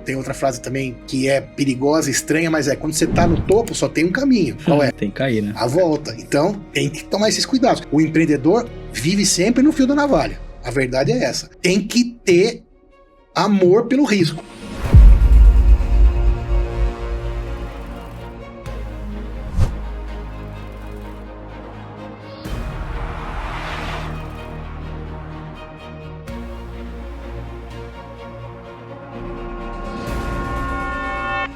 Tem outra frase também que é perigosa, estranha, mas quando você tá no topo, só tem um caminho. Qual é? Tem que cair, né? A volta. Então, tem que tomar esses cuidados. O empreendedor vive sempre no fio da navalha. A verdade é essa. Tem que ter amor pelo risco.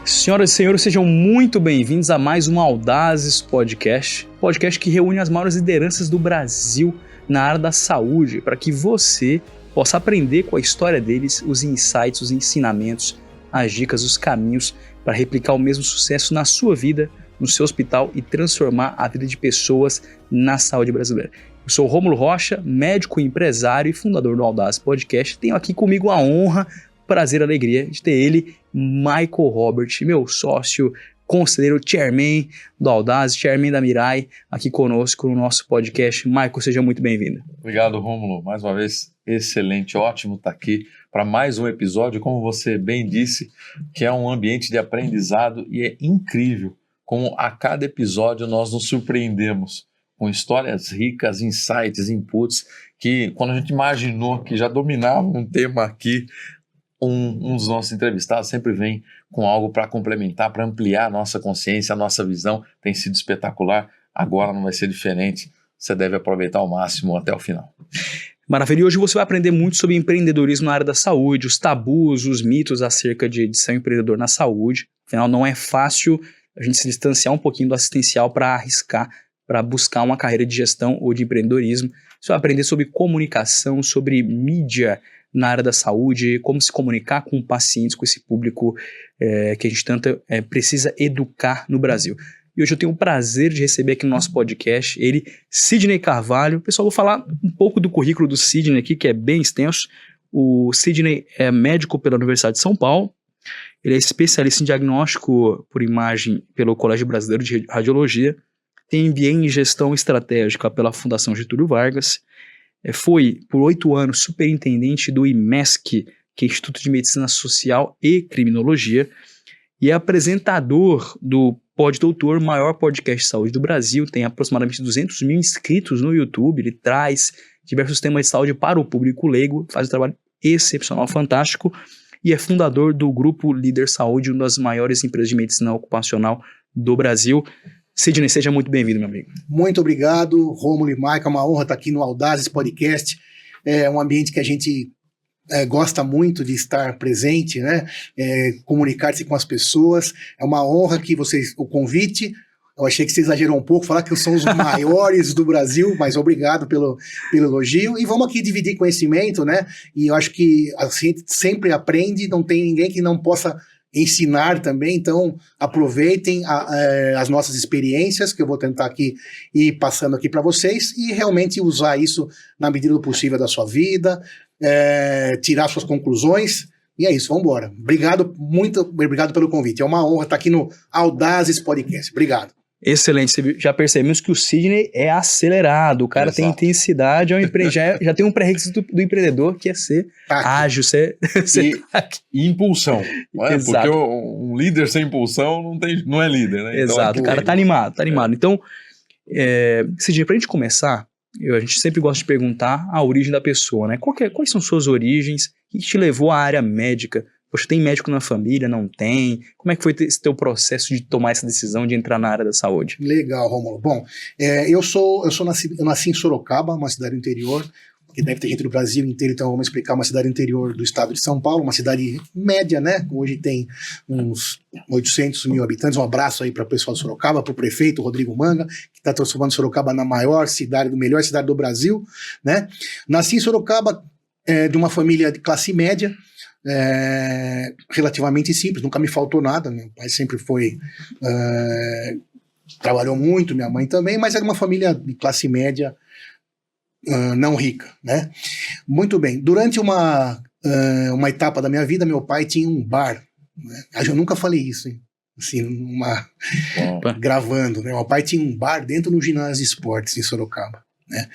Senhoras e senhores, sejam muito bem-vindos a mais um Audazes Podcast que reúne as maiores lideranças do Brasil na área da saúde, para que você possa aprender com a história deles, os insights, os ensinamentos, as dicas, os caminhos para replicar o mesmo sucesso na sua vida, no seu hospital e transformar a vida de pessoas na saúde brasileira. Eu sou o Rômulo Rocha, médico, empresário e fundador do Audazes Podcast. Tenho aqui comigo a honra, prazer e alegria de ter ele, Michael Robert, meu sócio, conselheiro, chairman do Audazes, chairman da Mirai, aqui conosco no nosso podcast. Michael, seja muito bem-vindo. Obrigado, Rômulo. Mais uma vez, excelente, ótimo estar aqui para mais um episódio, como você bem disse, que é um ambiente de aprendizado e é incrível como a cada episódio nós nos surpreendemos com histórias ricas, insights, inputs, que quando a gente imaginou que já dominava um tema aqui, um dos nossos entrevistados sempre vem com algo para complementar, para ampliar a nossa consciência, a nossa visão. Tem sido espetacular, agora não vai ser diferente. Você deve aproveitar ao máximo até o final. Maravilha, e hoje você vai aprender muito sobre empreendedorismo na área da saúde, os tabus, os mitos acerca de ser um empreendedor na saúde. Afinal, não é fácil a gente se distanciar um pouquinho do assistencial para arriscar, para buscar uma carreira de gestão ou de empreendedorismo. Você vai aprender sobre comunicação, sobre mídia na área da saúde, como se comunicar com pacientes, com esse público que a gente tanto precisa educar no Brasil. E hoje eu tenho o prazer de receber aqui no nosso podcast ele, Sidney Carvalho. Pessoal, vou falar um pouco do currículo do Sidney aqui, que é bem extenso. O Sidney é médico pela Universidade de São Paulo, ele é especialista em diagnóstico por imagem pelo Colégio Brasileiro de Radiologia, tem MBA em gestão estratégica pela Fundação Getúlio Vargas, foi, por 8 anos, superintendente do IMESC, que é Instituto de Medicina Social e Criminologia, e é apresentador do Poddoutor, maior podcast de saúde do Brasil, tem aproximadamente 200 mil inscritos no YouTube, ele traz diversos temas de saúde para o público leigo, faz um trabalho excepcional, fantástico, e é fundador do Grupo Líder Saúde, uma das maiores empresas de medicina ocupacional do Brasil. Sidney, seja muito bem-vindo, meu amigo. Muito obrigado, Rômulo e Michael, é uma honra estar aqui no Audazes Podcast, é um ambiente que a gente gosta muito de estar presente, né? Comunicar-se com as pessoas, é uma honra que o convite, eu achei que você exagerou um pouco, falar que somos os maiores do Brasil, mas obrigado pelo elogio, e vamos aqui dividir conhecimento, né? E eu acho que a gente sempre aprende, não tem ninguém que não possa ensinar também, então aproveitem as nossas experiências que eu vou tentar aqui ir passando aqui para vocês e realmente usar isso na medida do possível da sua vida, tirar suas conclusões, e é isso, vamos embora. Muito obrigado pelo convite, é uma honra estar aqui no Audazes Podcast, obrigado. Excelente, já percebemos que o Sidney é acelerado, o cara tem intensidade, já tem um pré-requisito do empreendedor que é ser ágil, e impulsão, não é? Porque um líder sem impulsão não é líder, né? Exato, então, o cara tá animado. Então, Sidney, pra gente começar, a gente sempre gosta de perguntar a origem da pessoa, né? Quais são suas origens, o que te levou à área médica? Poxa, tem médico na família? Não tem? Como é que foi esse teu processo de tomar essa decisão de entrar na área da saúde? Legal, Rômulo. Bom, eu nasci em Sorocaba, uma cidade interior, que deve ter gente do Brasil inteiro, então vamos explicar, uma cidade interior do estado de São Paulo, uma cidade média, né? Hoje tem uns 800 mil habitantes. Um abraço aí para o pessoal de Sorocaba, para o prefeito Rodrigo Manga, que está transformando Sorocaba na melhor cidade do Brasil, né? Nasci em Sorocaba, de uma família de classe média, relativamente simples, nunca me faltou nada. Meu pai sempre trabalhou muito, minha mãe também, mas era uma família de classe média, não rica, né? Muito bem, durante uma etapa da minha vida, meu pai tinha um bar, né? Eu nunca falei isso, hein? Assim, gravando, né? Meu pai tinha um bar dentro do ginásio de esportes em Sorocaba, né?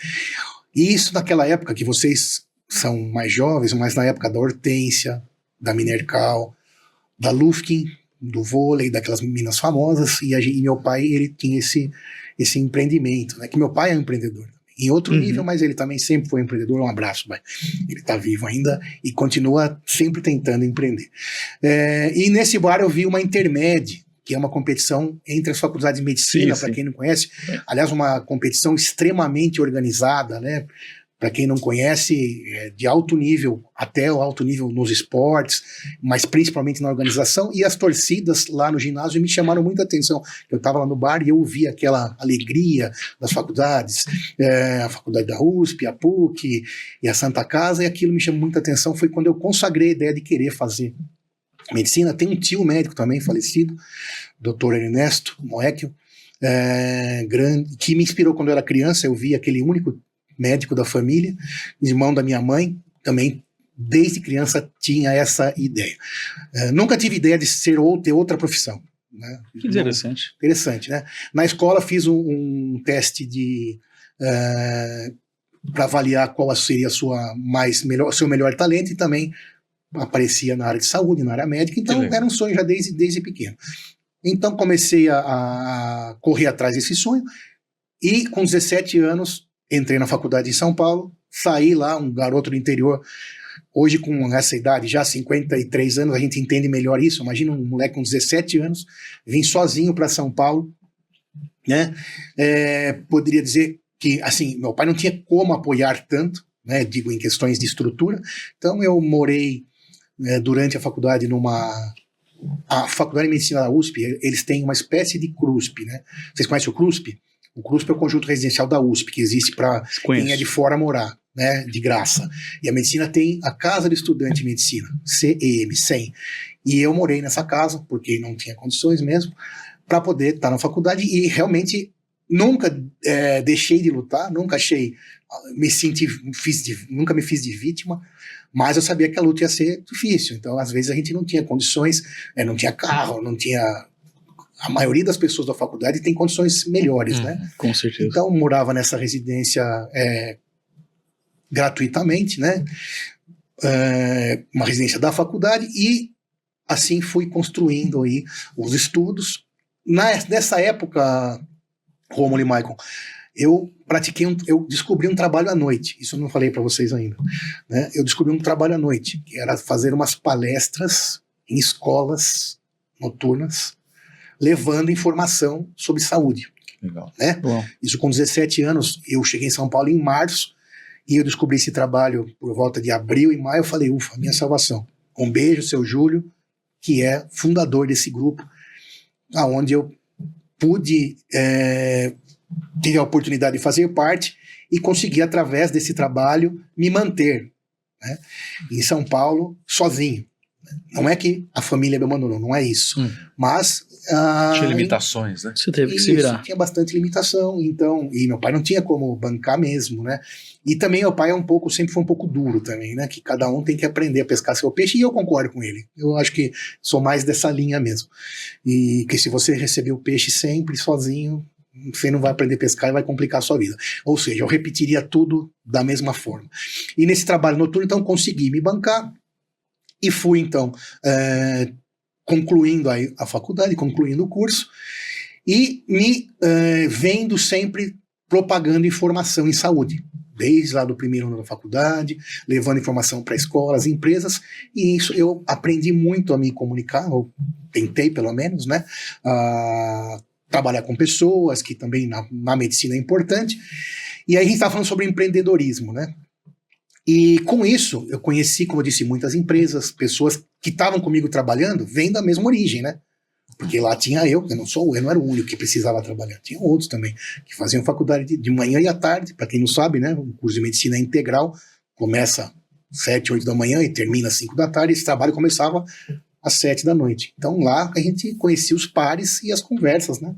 E isso naquela época, que vocês são mais jovens, mas na época da Hortência, da Minercal, da Lufkin, do vôlei, daquelas meninas famosas, e meu pai, ele tinha esse empreendimento, né? Que meu pai é um empreendedor. Em outro nível, mas ele também sempre foi empreendedor. Um abraço, pai. Ele está vivo ainda e continua sempre tentando empreender. E nesse bar eu vi uma Intermed, que é uma competição entre as faculdades de medicina, para quem não conhece. Aliás, uma competição extremamente organizada, né? Para quem não conhece, de alto nível, até o alto nível nos esportes, mas principalmente na organização, e as torcidas lá no ginásio me chamaram muita atenção. Eu estava lá no bar e eu vi aquela alegria das faculdades, a faculdade da USP, a PUC e a Santa Casa, e aquilo me chamou muita atenção. Foi quando eu consagrei a ideia de querer fazer medicina. Tem um tio médico também falecido, Dr. Ernesto Moeckel, que me inspirou quando eu era criança. Eu vi aquele único médico da família, irmão da minha mãe, também desde criança tinha essa ideia. Nunca tive ideia de ter outra profissão. Né? Que interessante. Interessante, né? Na escola fiz um teste para avaliar qual seria o seu melhor talento, e também aparecia na área de saúde, na área médica, então era um sonho já desde pequeno. Então comecei a correr atrás desse sonho, e com 17 anos entrei na faculdade em São Paulo, saí lá, um garoto do interior. Hoje, com essa idade, já 53 anos, a gente entende melhor isso. Imagina um moleque com 17 anos, vim sozinho para São Paulo, né? Poderia dizer que, assim, meu pai não tinha como apoiar tanto, né? Digo, em questões de estrutura. Então, eu morei durante a faculdade a Faculdade de Medicina da USP, eles têm uma espécie de CRUSP, né? Vocês conhecem o CRUSP? O CRUSP é o conjunto residencial da USP, que existe para quem é de fora morar, né, de graça. E a medicina tem a Casa do Estudante de Medicina, CEM. E eu morei nessa casa, porque não tinha condições mesmo, para poder estar na faculdade, e realmente nunca deixei de lutar, nunca nunca me fiz de vítima, mas eu sabia que a luta ia ser difícil. Então, às vezes, a gente não tinha condições, não tinha carro, não tinha... A maioria das pessoas da faculdade tem condições melhores, né? Com certeza. Então, morava nessa residência gratuitamente, né? Uma residência da faculdade, e assim fui construindo aí os estudos. Nessa época, Rômulo e Michael, eu descobri um trabalho à noite. Isso eu não falei para vocês ainda, né? Eu descobri um trabalho à noite, que era fazer umas palestras em escolas noturnas, levando informação sobre saúde. Legal. Né? Isso com 17 anos. Eu cheguei em São Paulo em março, e eu descobri esse trabalho por volta de abril e maio. Eu falei, ufa, minha salvação. Um beijo, seu Júlio, que é fundador desse grupo, aonde eu pude, tive a oportunidade de fazer parte, e consegui, através desse trabalho, me manter, né, em São Paulo, sozinho. Não é que a família me abandonou, não é isso. Mas... tinha limitações, né? Você teve que se virar. Tinha bastante limitação, então... E meu pai não tinha como bancar mesmo, né? E também meu pai sempre foi um pouco duro também, né? Que cada um tem que aprender a pescar seu peixe, e eu concordo com ele. Eu acho que sou mais dessa linha mesmo. E que se você receber o peixe sempre, sozinho, você não vai aprender a pescar e vai complicar a sua vida. Ou seja, eu repetiria tudo da mesma forma. E nesse trabalho noturno, então, consegui me bancar, e fui, então, concluindo a faculdade, concluindo o curso, e me vendo sempre propagando informação em saúde, desde lá do primeiro ano da faculdade, levando informação para escolas, empresas, e isso eu aprendi muito a me comunicar, ou tentei pelo menos, né, trabalhar com pessoas, que também na medicina é importante. E aí a gente está falando sobre empreendedorismo, né? E com isso, eu conheci, como eu disse, muitas empresas, pessoas que estavam comigo trabalhando, vêm da mesma origem, né? Porque lá tinha eu não era o único que precisava trabalhar, tinha outros também, que faziam faculdade de manhã e à tarde. Para quem não sabe, né? O curso de medicina é integral, começa 7, 8 da manhã e termina às 5 da tarde, esse trabalho começava às 7 da noite. Então lá a gente conhecia os pares e as conversas, né?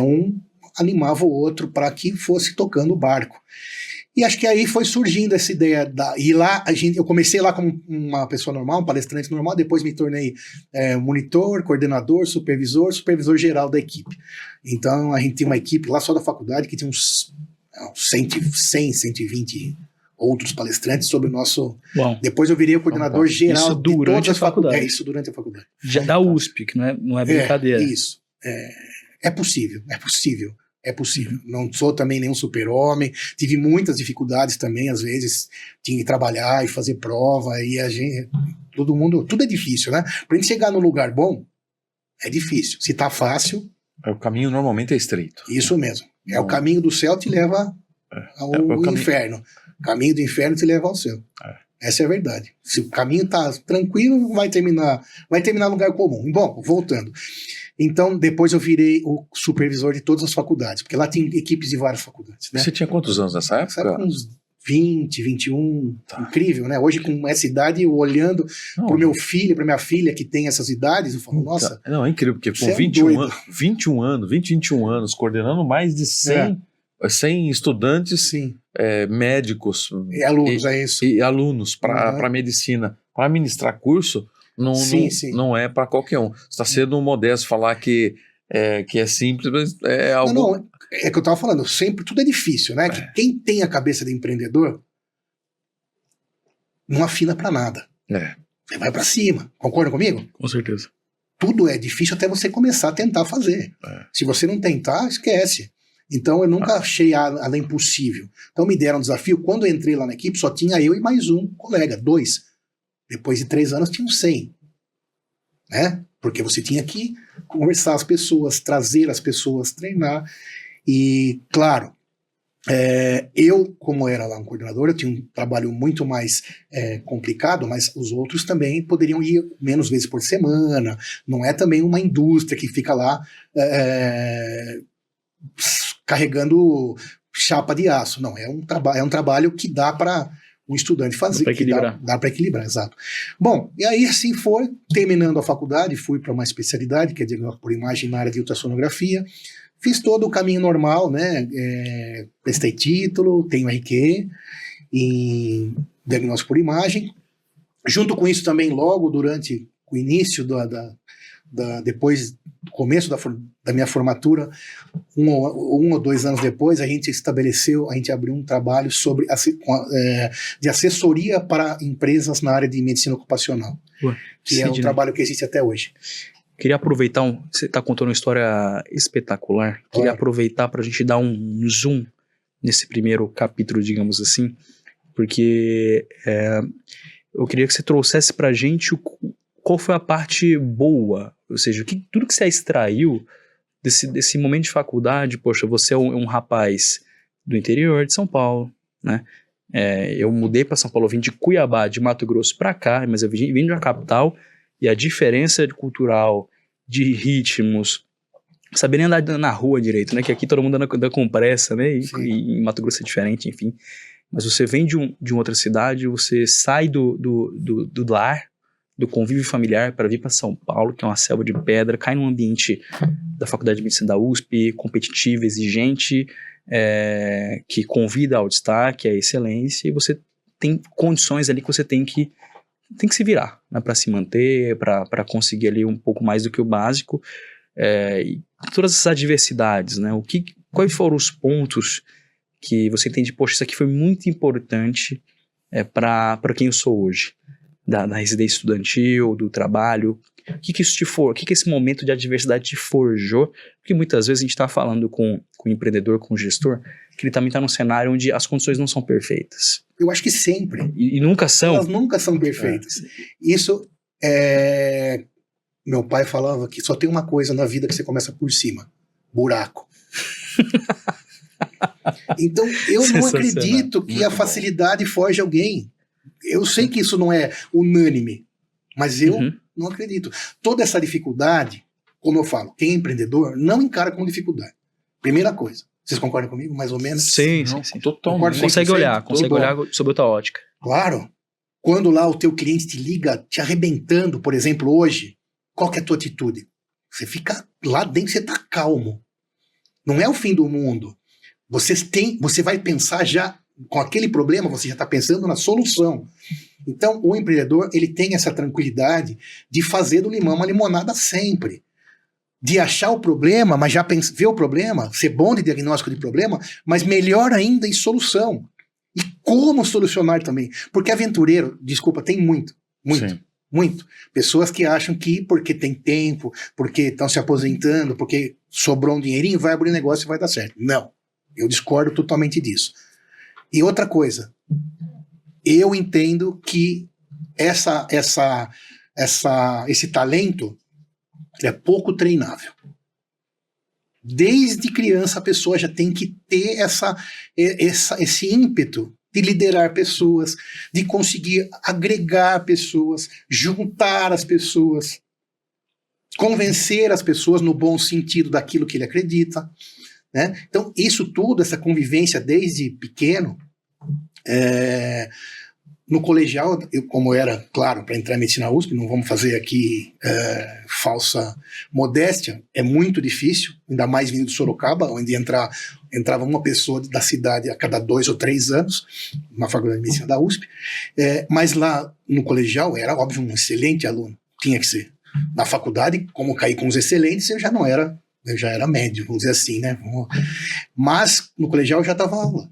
Um animava o outro para que fosse tocando o barco. E acho que aí foi surgindo essa ideia e lá eu comecei lá como uma pessoa normal, um palestrante normal, depois me tornei monitor, coordenador, supervisor geral da equipe. Então a gente tinha uma equipe lá só da faculdade que tinha uns 100, 120 outros palestrantes sobre o nosso... Bom, Depois eu virei o coordenador geral isso de durante todas as a faculdade. Isso durante a faculdade. já da USP, que não é brincadeira. Isso. É possível. É possível. Não sou também nenhum super-homem. Tive muitas dificuldades também, às vezes. Tinha que trabalhar e fazer prova. E a gente... Todo mundo... Tudo é difícil, né? Pra gente chegar num lugar bom, é difícil. Se tá fácil... O caminho normalmente é estreito. Isso mesmo. O caminho do céu te leva ao inferno. O caminho do inferno te leva ao céu. Essa é a verdade. Se o caminho tá tranquilo, vai terminar no lugar comum. Bom, voltando. Então, depois eu virei o supervisor de todas as faculdades, porque lá tem equipes de várias faculdades, né? Você tinha quantos anos nessa época? Sabe, uns 20, 21, incrível, né? Hoje, com essa idade, eu olhando pro meu filho, pra minha filha, que tem essas idades, eu falo, nossa... Não, é incrível, porque com 21 anos, coordenando mais de 100 estudantes, médicos e alunos, isso. E alunos para medicina, para ministrar curso, não é para qualquer um. Você está sendo modesto falar que é simples, mas é algo... Não, é que eu estava falando, sempre tudo é difícil, né? Que quem tem a cabeça de empreendedor não afina para nada. Você vai para cima. Concorda comigo? Com certeza. Tudo é difícil até você começar a tentar fazer. Se você não tentar, esquece. Então eu nunca achei além possível. Então me deram um desafio. Quando eu entrei lá na equipe, só tinha eu e mais um colega, 2. Depois de 3 anos tinham 100. Né? Porque você tinha que conversar as pessoas, trazer as pessoas, treinar. E, claro, eu, como era lá um coordenador, eu tinha um trabalho muito mais complicado, mas os outros também poderiam ir menos vezes por semana. Não é também uma indústria que fica lá carregando chapa de aço. Não, é um trabalho que dá para um estudante fazer. Dá para equilibrar, exato. Bom, e aí assim foi, terminando a faculdade, fui para uma especialidade, que é diagnóstico por imagem na área de ultrassonografia. Fiz todo o caminho normal, né? Prestei título, tenho RQ em diagnóstico por imagem. Junto com isso também, logo durante o início depois do começo da minha formatura, um ou 2 anos depois, a gente abriu um trabalho de assessoria para empresas na área de medicina ocupacional, que é um trabalho que existe até hoje. Queria aproveitar, você está contando uma história espetacular, queria aproveitar para a gente dar um zoom nesse primeiro capítulo, digamos assim, porque eu queria que você trouxesse para a gente qual foi a parte boa, ou seja, tudo que você extraiu desse momento de faculdade. Poxa, você é um rapaz do interior de São Paulo, né? Eu mudei para São Paulo, vim de Cuiabá, de Mato Grosso para cá, mas eu vim da capital, e a diferença cultural, de ritmos, saber nem andar na rua direito, né? Que aqui todo mundo anda com pressa, né? E em Mato Grosso é diferente, enfim. Mas você vem de outra cidade, você sai do lar, do convívio familiar, para vir para São Paulo, que é uma selva de pedra, cai num ambiente da Faculdade de Medicina da USP, competitivo, exigente, que convida ao destaque, à excelência, e você tem condições ali que você tem que se virar, né, para se manter, para conseguir ali um pouco mais do que o básico, e todas essas adversidades, né? Quais foram os pontos que você entende, poxa, isso aqui foi muito importante para quem eu sou hoje, da residência estudantil, do trabalho? O que esse momento de adversidade te forjou? Porque muitas vezes a gente está falando com o empreendedor, com o gestor, que ele também está num cenário onde as condições não são perfeitas. Eu acho que sempre. E nunca são. Elas nunca são perfeitas. Isso meu pai falava que só tem uma coisa na vida que você começa por cima: buraco. Então, eu não acredito que a facilidade foge alguém. Eu sei que isso não é unânime, mas eu não acredito. Toda essa dificuldade, como eu falo, quem é empreendedor não encara como dificuldade. Primeira coisa. Vocês concordam comigo, mais ou menos? Sim. Totalmente. Consegue olhar sob outra ótica. Claro. Quando lá o teu cliente te liga, te arrebentando, por exemplo, hoje, qual que é a tua atitude? Você fica lá dentro, você tá calmo. Não é o fim do mundo. Você vai pensar já, com aquele problema, você já está pensando na solução. Então, o empreendedor, ele tem essa tranquilidade de fazer do limão uma limonada sempre. De achar o problema, mas já ver o problema, ser bom de diagnóstico de problema, mas melhor ainda em solução. E como solucionar também. Porque aventureiro, desculpa, tem muito. Sim. Muito. Pessoas que acham que porque tem tempo, porque estão se aposentando, porque sobrou um dinheirinho, vai abrir negócio e vai dar certo. Não. Eu discordo totalmente disso. E outra coisa, eu entendo que esse talento é pouco treinável. Desde criança a pessoa já tem que ter esse ímpeto de liderar pessoas, de conseguir agregar pessoas, juntar as pessoas, convencer as pessoas no bom sentido daquilo que ele acredita, né? Então, isso tudo, essa convivência desde pequeno, no colegial, eu, como era, claro, para entrar em medicina USP, não vamos fazer aqui falsa modéstia, é muito difícil, ainda mais vindo de Sorocaba, onde entrava uma pessoa da cidade a cada 2 ou 3 anos, na faculdade de medicina da USP, mas lá no colegial era, óbvio, um excelente aluno, tinha que ser. Na faculdade, como caí com os excelentes, eu já era médio, vamos dizer assim, né? Mas no colegial eu já dava aula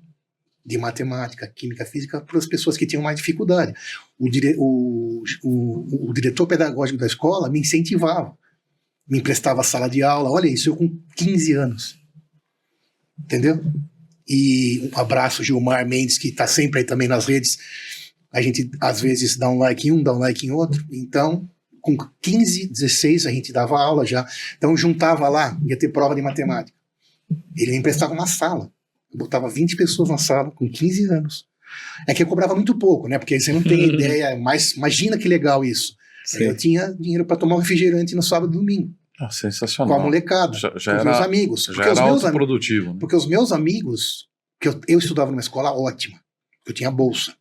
de matemática, química, física para as pessoas que tinham mais dificuldade. O diretor pedagógico da escola me incentivava, me emprestava a sala de aula. Olha isso, eu com 15 anos. Entendeu? E um abraço, Gilmar Mendes, que está sempre aí também nas redes. A gente, às vezes, dá um like em um, dá um like em outro. Então, com 15, 16, a gente dava aula já. Então, juntava lá, ia ter prova de matemática. Ele me emprestava uma sala. Eu botava 20 pessoas na sala com 15 anos. É que eu cobrava muito pouco, né? Porque você não tem ideia, mas imagina que legal isso. Sim. Eu tinha dinheiro para tomar um refrigerante no sábado e domingo. Ah, sensacional. Com a molecada, Já com os era, meus amigos. Já era autoprodutivo. Né? Porque os meus amigos, que eu estudava numa escola ótima, eu tinha bolsa.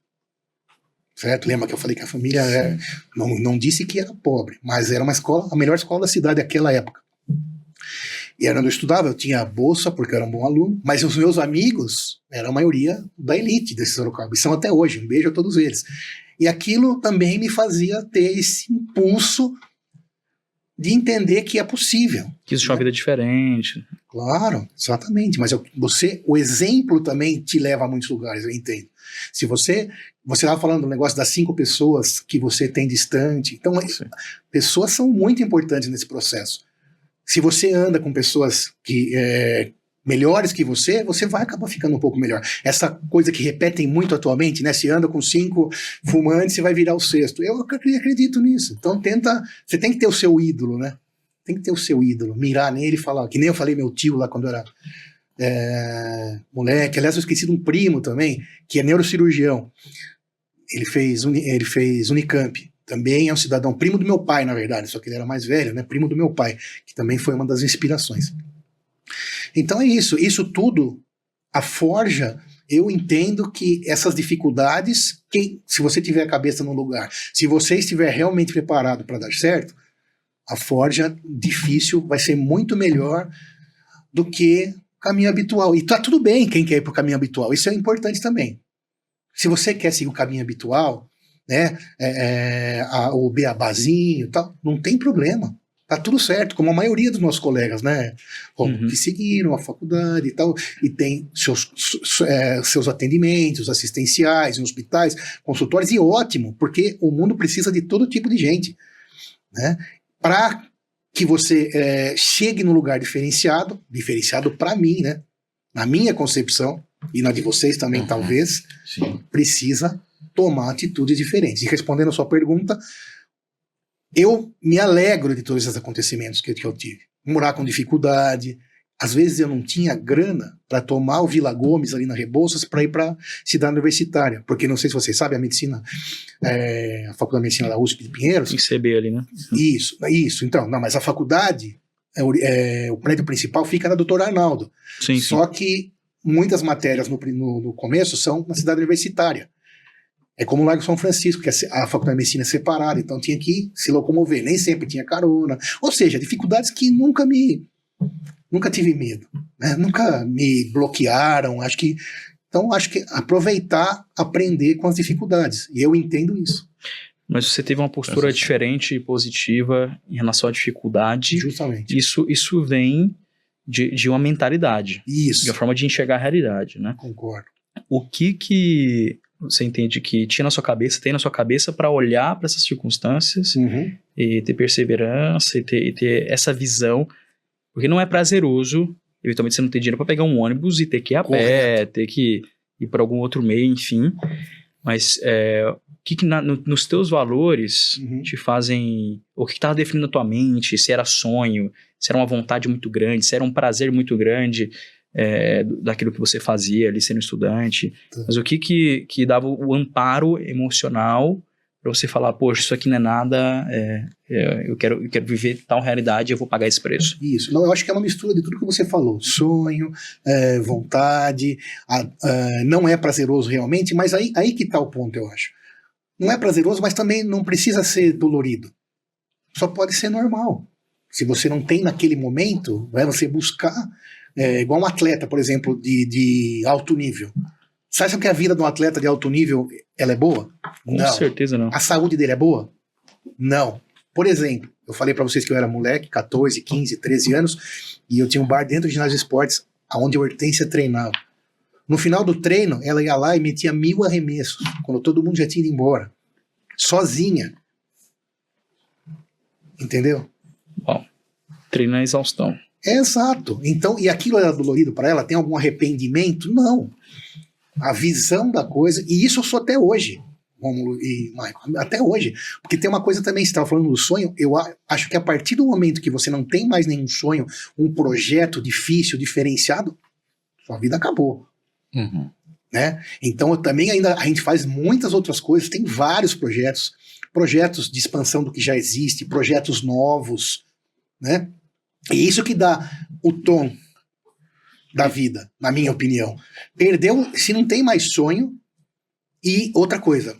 Certo? Lembra que eu falei que a família não disse que era pobre, mas era uma escola, a melhor escola da cidade naquela época. E era onde eu estudava, eu tinha bolsa porque eu era um bom aluno, mas os meus amigos eram a maioria da elite desse Sorocaba, e são até hoje, um beijo a todos eles. E aquilo também me fazia ter esse impulso de entender que é possível. Que existe uma vida diferente. Claro, exatamente, mas o exemplo também te leva a muitos lugares, eu entendo. Se você estava falando do negócio das 5 pessoas que você tem distante, então pessoas são muito importantes nesse processo. Se você anda com pessoas melhores que você vai acabar ficando um pouco melhor. Essa coisa que repetem muito atualmente, né? Se anda com 5 fumantes, você vai virar o 6º. Eu acredito nisso. Então você tem que ter o seu ídolo, né? Tem que ter o seu ídolo, mirar nele e falar, que nem eu falei meu tio lá quando eu era moleque. Aliás, eu esqueci de um primo também, que é neurocirurgião. Ele fez Unicamp. Também é um cidadão, primo do meu pai, na verdade, só que ele era mais velho, né? Primo do meu pai, que também foi uma das inspirações. Então é isso. Isso tudo, a forja, eu entendo que essas dificuldades, se você tiver a cabeça no lugar, se você estiver realmente preparado para dar certo, a forja difícil vai ser muito melhor do que o caminho habitual. E tá tudo bem quem quer ir para o caminho habitual, isso é importante também. Se você quer seguir o caminho habitual, né, o beabazinho e tal, não tem problema, tá tudo certo, como a maioria dos nossos colegas, né, que seguiram a faculdade e tal, e tem seus atendimentos assistenciais em hospitais, consultórios, e ótimo, porque o mundo precisa de todo tipo de gente, né, para que você chegue num lugar diferenciado para mim, né, na minha concepção, e na de vocês também, talvez, precisa tomar atitudes diferentes. E respondendo a sua pergunta, eu me alegro de todos esses acontecimentos que eu tive. Morar com dificuldade, às vezes eu não tinha grana para tomar o Vila Gomes ali na Rebouças para ir para a cidade universitária, porque não sei se vocês sabem, a medicina, a Faculdade de Medicina da USP de Pinheiros... Em CB ali, né? Isso. Então, não, mas a faculdade, o prédio principal fica na Doutor Arnaldo. Sim. Só que muitas matérias no começo são na cidade universitária. É como o Largo São Francisco, que a Faculdade de Medicina é separada, então tinha que se locomover, nem sempre tinha carona. Ou seja, dificuldades que nunca tive medo, né? Nunca me bloquearam. Então acho que aproveitar, aprender com as dificuldades. E eu entendo isso. Mas você teve uma postura diferente e positiva em relação à dificuldade. Justamente. Isso vem de uma mentalidade. Isso. De uma forma de enxergar a realidade, né? Concordo. o que você entende que tinha na sua cabeça, tem na sua cabeça para olhar para essas circunstâncias e ter perseverança e ter essa visão, porque não é prazeroso, eventualmente você não tem dinheiro para pegar um ônibus e ter que ir a pé, ter que ir para algum outro meio, enfim, mas o que nos teus valores te fazem, o que estava definindo a tua mente, se era sonho, se era uma vontade muito grande, se era um prazer muito grande, daquilo que você fazia ali sendo estudante, mas o que dava o amparo emocional para você falar, poxa, isso aqui não é nada, eu quero viver tal realidade e eu vou pagar esse preço. Isso, não, eu acho que é uma mistura de tudo que você falou, sonho, vontade, não é prazeroso realmente, mas aí que está o ponto, eu acho. Não é prazeroso, mas também não precisa ser dolorido, só pode ser normal. Se você não tem naquele momento, você buscar, igual um atleta, por exemplo, de alto nível. Você acha que a vida de um atleta de alto nível ela é boa? Com certeza não. A saúde dele é boa? Não. Por exemplo, eu falei para vocês que eu era moleque, 14, 15, 13 anos, e eu tinha um bar dentro do ginásio de esportes, onde a Hortência treinava. No final do treino, ela ia lá e metia 1000 arremessos, quando todo mundo já tinha ido embora. Sozinha. Entendeu? Bom, treino na exaustão. Exato. Então, e aquilo era dolorido para ela? Tem algum arrependimento? Não. A visão da coisa, e isso eu sou até hoje, Rômulo e Michael, até hoje. Porque tem uma coisa também, você estava falando do sonho, eu acho que a partir do momento que você não tem mais nenhum sonho, um projeto difícil, diferenciado, sua vida acabou. Né? Então também a gente faz muitas outras coisas, tem vários projetos de expansão do que já existe, projetos novos, né? E isso que dá o tom da vida, na minha opinião. Perdeu, se não tem mais sonho. E outra coisa,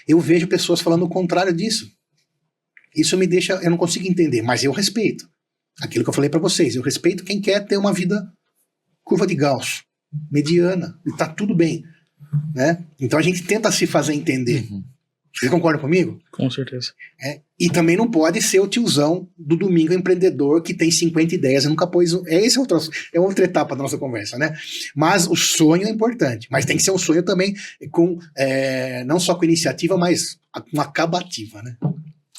eu vejo pessoas falando o contrário disso. Isso me deixa, eu não consigo entender, mas eu respeito. Aquilo que eu falei para vocês, eu respeito quem quer ter uma vida curva de Gauss, mediana, e tá tudo bem, né? Então a gente tenta se fazer entender. Vocês concordam comigo? Com certeza. E também não pode ser o tiozão do domingo empreendedor que tem 50 ideias e nunca pôs... Esse é outra etapa da nossa conversa, né? Mas o sonho é importante. Mas tem que ser um sonho também com... não só com iniciativa, mas com acabativa, né?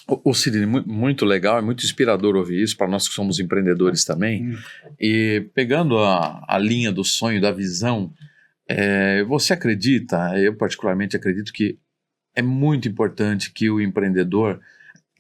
O Sidney, muito legal, é muito inspirador ouvir isso para nós que somos empreendedores também. E pegando a linha do sonho, da visão, você acredita, eu particularmente acredito que é muito importante que o empreendedor,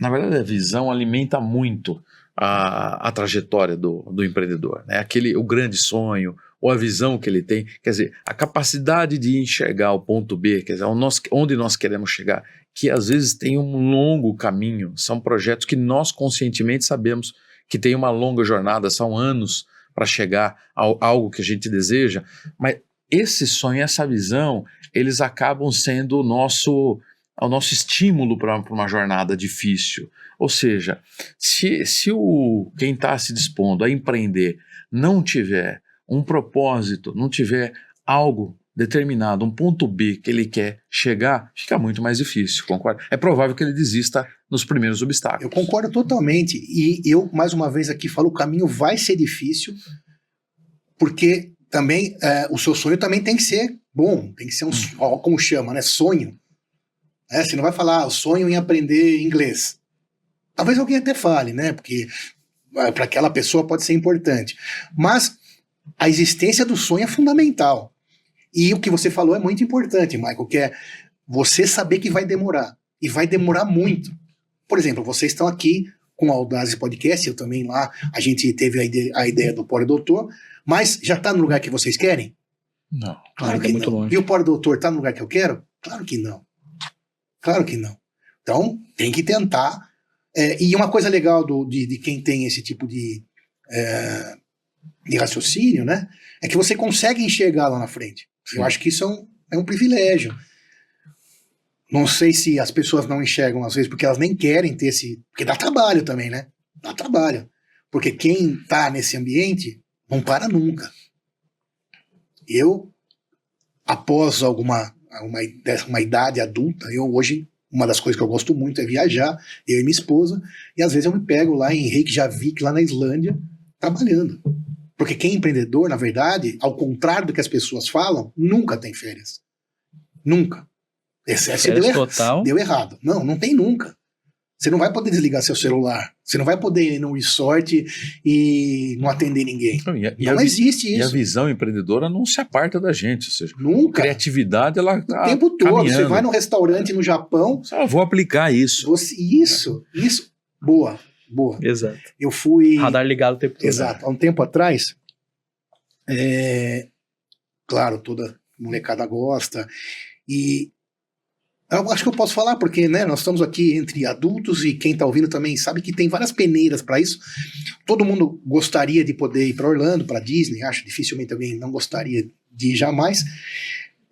na verdade a visão alimenta muito a trajetória do empreendedor, né? O grande sonho, ou a visão que ele tem, quer dizer, a capacidade de enxergar o ponto B, quer dizer, onde nós queremos chegar, que às vezes tem um longo caminho, são projetos que nós conscientemente sabemos que tem uma longa jornada, são anos para chegar a algo que a gente deseja, mas esse sonho, essa visão, eles acabam sendo o nosso estímulo para uma jornada difícil. Ou seja, se quem está se dispondo a empreender não tiver um propósito, não tiver algo determinado, um ponto B que ele quer chegar, fica muito mais difícil, concorda? É provável que ele desista nos primeiros obstáculos. Eu concordo totalmente. E eu, mais uma vez aqui, falo, o caminho vai ser difícil, porque também o seu sonho também tem que ser bom, tem que ser como chama, né? Sonho. Você não vai falar o sonho em aprender inglês. Talvez alguém até fale, né? Porque para aquela pessoa pode ser importante. Mas a existência do sonho é fundamental. E o que você falou é muito importante, Michael, que é você saber que vai demorar. E vai demorar muito. Por exemplo, vocês estão aqui com o Audazes Podcast, eu também lá, a gente teve a ideia do Pode Doutor, mas já está no lugar que vocês querem? Não. Claro que é muito não. longe. E o Pode Doutor está no lugar que eu quero? Claro que não. Claro que não. Então, tem que tentar. E uma coisa legal de quem tem esse tipo de raciocínio, né, é que você consegue enxergar lá na frente. Sim. Eu acho que isso é um privilégio. Não sei se as pessoas não enxergam às vezes porque elas nem querem ter porque dá trabalho também, né? Dá trabalho. Porque quem tá nesse ambiente não para nunca. Eu, após uma idade adulta, hoje, uma das coisas que eu gosto muito é viajar, eu e minha esposa, e às vezes eu me pego lá em Reykjavik, lá na Islândia, trabalhando. Porque quem é empreendedor, na verdade, ao contrário do que as pessoas falam, nunca tem férias. Nunca. Esse deu errado. Não tem nunca. Você não vai poder desligar seu celular. Você não vai poder ir num resort e não atender ninguém. Não existe isso. E a visão empreendedora não se aparta da gente. Ou seja, nunca. A criatividade, ela tá o tempo todo. Caminhando. Você vai num restaurante no Japão... Vou aplicar isso. Isso. Boa. Exato. Eu fui... Radar ligado o tempo todo. Exato. Há um tempo atrás, claro, toda molecada gosta. E eu acho que eu posso falar, porque né, nós estamos aqui entre adultos e quem está ouvindo também sabe que tem várias peneiras para isso. Todo mundo gostaria de poder ir para Orlando, para Disney, acho dificilmente alguém não gostaria de ir jamais.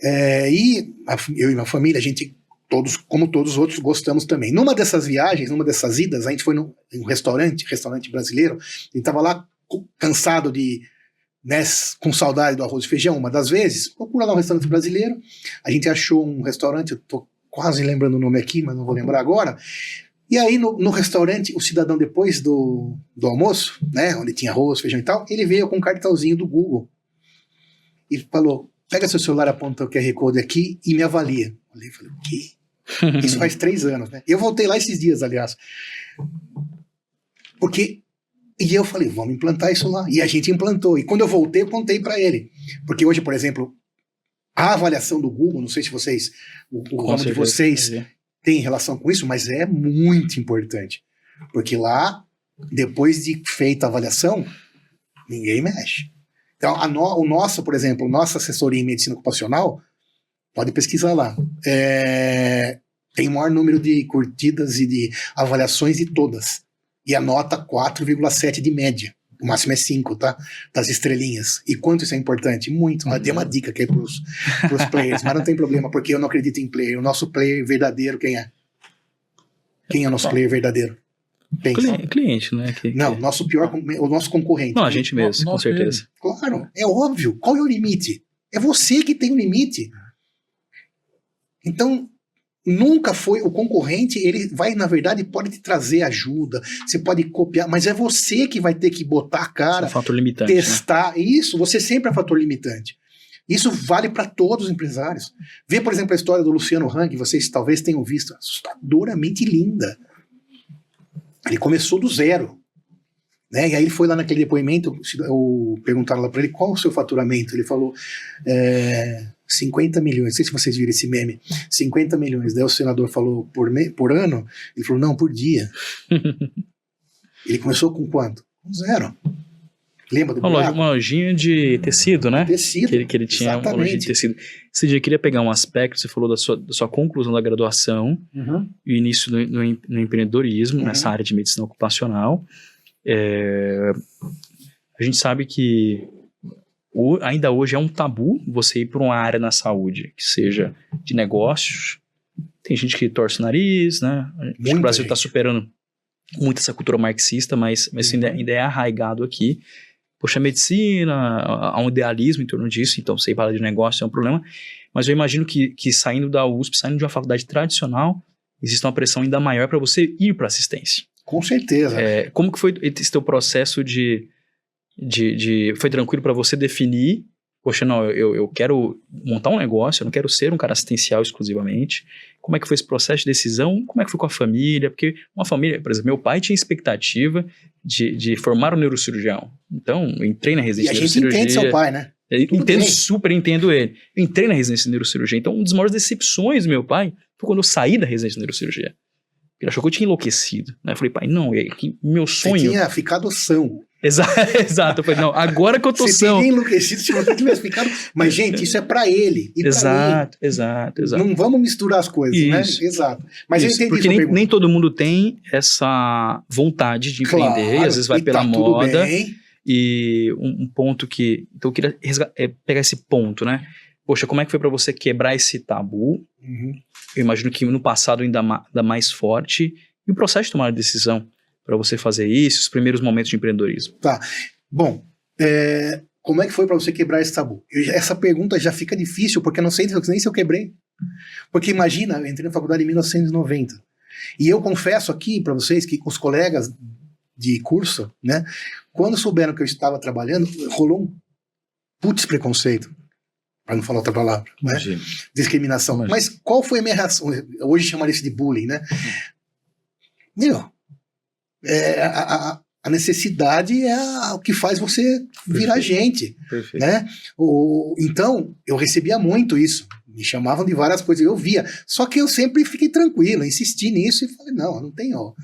E eu e minha família, a gente, como todos os outros, gostamos também. Numa dessas viagens, numa dessas idas, a gente foi num restaurante brasileiro, e estava lá cansado de... Né, com saudade do arroz e feijão, uma das vezes, procura lá um restaurante brasileiro, a gente achou um restaurante, eu tô quase lembrando o nome aqui, mas não vou lembrar agora, e aí no restaurante, o cidadão depois do almoço, né, onde tinha arroz, feijão e tal, ele veio com um cartãozinho do Google, e falou, pega seu celular, aponta o QR Code aqui e me avalia. Eu falei, o quê? Isso faz 3 anos, né? Eu voltei lá esses dias, aliás, e eu falei, vamos implantar isso lá. E a gente implantou. E quando eu voltei, eu contei para ele. Porque hoje, por exemplo, a avaliação do Google, não sei se vocês, o ramo de vocês tem relação com isso, mas é muito importante. Porque lá, depois de feita a avaliação, ninguém mexe. Então, o nosso, por exemplo, nossa assessoria em medicina ocupacional, pode pesquisar lá, tem o maior número de curtidas e de avaliações de todas. E a nota 4,7 de média. O máximo é 5, tá? Das estrelinhas. E quanto isso é importante? Muito. Mas dei uma dica aqui pros players. Mas não tem problema, porque eu não acredito em player. O nosso player verdadeiro, quem é? Quem é o nosso player verdadeiro? Cliente, né? Não, o nosso concorrente. Não, a gente mesmo, com certeza. Claro, é óbvio. Qual é o limite? É você que tem o limite. Então... Nunca foi o concorrente, ele vai, na verdade, pode te trazer ajuda, você pode copiar, mas é você que vai ter que botar a cara, é um fator limitante, testar, né? Isso, você sempre é fator limitante. Isso vale para todos os empresários. Vê, por exemplo, a história do Luciano Hang, vocês talvez tenham visto, assustadoramente linda. Ele começou do zero, né? E aí ele foi lá naquele depoimento, perguntaram lá para ele qual o seu faturamento, ele falou... 50 milhões, não sei se vocês viram esse meme, 50 milhões, daí o senador falou por ano, ele falou, não, por dia. Ele começou com quanto? Com 0. Lembra do buraco? Uma lojinha de tecido, né? Tecido, que ele tinha uma lojinha de tecido. Esse dia eu queria pegar um aspecto, você falou da sua conclusão da graduação, e o início no empreendedorismo, nessa área de medicina ocupacional. A gente sabe que ainda hoje é um tabu você ir para uma área na saúde, que seja de negócios. Tem gente que torce o nariz, né? Acho que o Brasil está superando muito essa cultura marxista, mas isso ainda é arraigado aqui. Poxa, a medicina, há um idealismo em torno disso, então você ir para de negócio é um problema. Mas eu imagino que saindo da USP, saindo de uma faculdade tradicional, existe uma pressão ainda maior para você ir para assistência. Com certeza. Como que foi esse teu processo foi tranquilo para você definir, poxa, não, eu quero montar um negócio, eu não quero ser um cara assistencial exclusivamente. Como é que foi esse processo de decisão? Como é que foi com a família? Porque uma família, por exemplo, meu pai tinha expectativa de formar um neurocirurgião. Então, eu entrei na residência de neurocirurgia. E a gente entende seu pai, né? Super entendo ele. Eu entrei na residência de neurocirurgia. Então, uma das maiores decepções do meu pai foi quando eu saí da residência de neurocirurgia. Ele achou que eu tinha enlouquecido. Né? Eu falei, pai, não, meu sonho... Você tinha ficado são. Exato. Eu falei, não, agora que eu tô são. Você teria enlouquecido se você tivesse ficado... Mas, gente, isso é pra ele. E exato. Não vamos misturar as coisas, isso. Né? Exato. Mas isso, eu entendi porque nem todo mundo tem essa vontade de empreender, e às vezes vai pela moda. E um ponto que... Então eu queria pegar esse ponto, né? Poxa, como é que foi pra você quebrar esse tabu? Eu imagino que no passado ainda mais forte. E o processo de tomar a decisão para você fazer isso, os primeiros momentos de empreendedorismo. Tá. Bom, como é que foi para você quebrar esse tabu? Essa pergunta já fica difícil, porque eu não sei nem se eu quebrei. Porque imagina, eu entrei na faculdade em 1990. E eu confesso aqui para vocês que os colegas de curso, né? Quando souberam que eu estava trabalhando, rolou um putz preconceito, para não falar outra palavra, né? Discriminação. Imagina. Mas qual foi a minha reação? Hoje chamaria isso de bullying, né? Meu, a necessidade é o que faz você virar gente, Perfeito. né? Então, eu recebia muito isso. Me chamavam de várias coisas, eu via. Só que eu sempre fiquei tranquilo, insisti nisso e falei, não, eu não tenho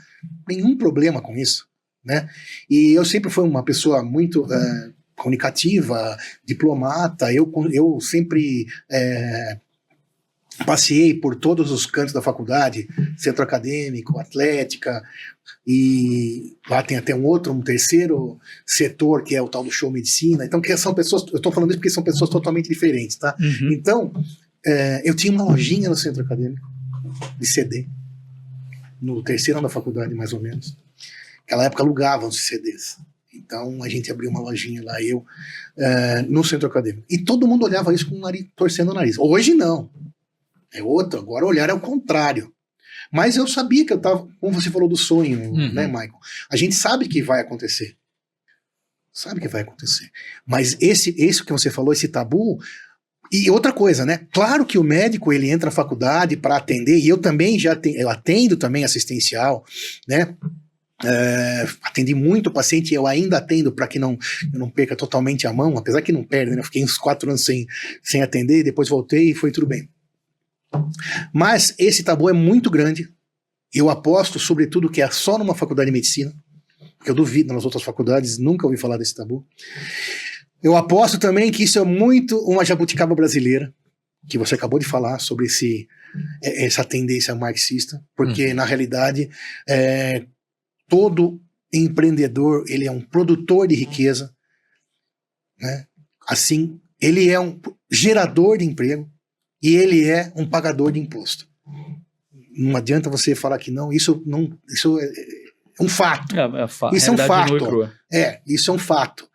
nenhum problema com isso, né? E eu sempre fui uma pessoa muito comunicativa, diplomata, eu sempre passei por todos os cantos da faculdade, centro acadêmico, atlética, e lá tem até um terceiro setor, que é o tal do show medicina. Então, que são pessoas, eu estou falando isso porque são pessoas totalmente diferentes, tá? Uhum. Então, eu tinha uma lojinha no centro acadêmico, de CD, no terceiro ano da faculdade, mais ou menos. Naquela época alugavam-se CDs. Então, a gente abriu uma lojinha lá, no centro acadêmico. E todo mundo olhava isso com o nariz, torcendo o nariz. Hoje, não. É outro, agora o olhar é o contrário. Mas eu sabia que eu estava, como você falou do sonho, né, Michael? A gente sabe que vai acontecer. Sabe que vai acontecer. Mas esse que você falou, esse tabu. E outra coisa, né? Claro que o médico, ele entra na faculdade para atender, e eu também eu atendo também assistencial, né? Atendi muito paciente, eu ainda atendo para que eu não perca totalmente a mão, apesar que não perde, né? Eu fiquei uns 4 anos sem atender, depois voltei e foi tudo bem. Mas esse tabu é muito grande. Eu aposto, sobretudo, que é só numa faculdade de medicina, porque eu duvido nas outras faculdades, nunca ouvi falar desse tabu. Eu aposto também que isso é muito uma jabuticaba brasileira, que você acabou de falar sobre essa tendência marxista, porque na realidade todo empreendedor, ele é um produtor de riqueza, né? Assim, ele é um gerador de emprego, e ele é um pagador de imposto. Não adianta você falar que não, isso é um fato. Isso é um fato. Isso é um fato.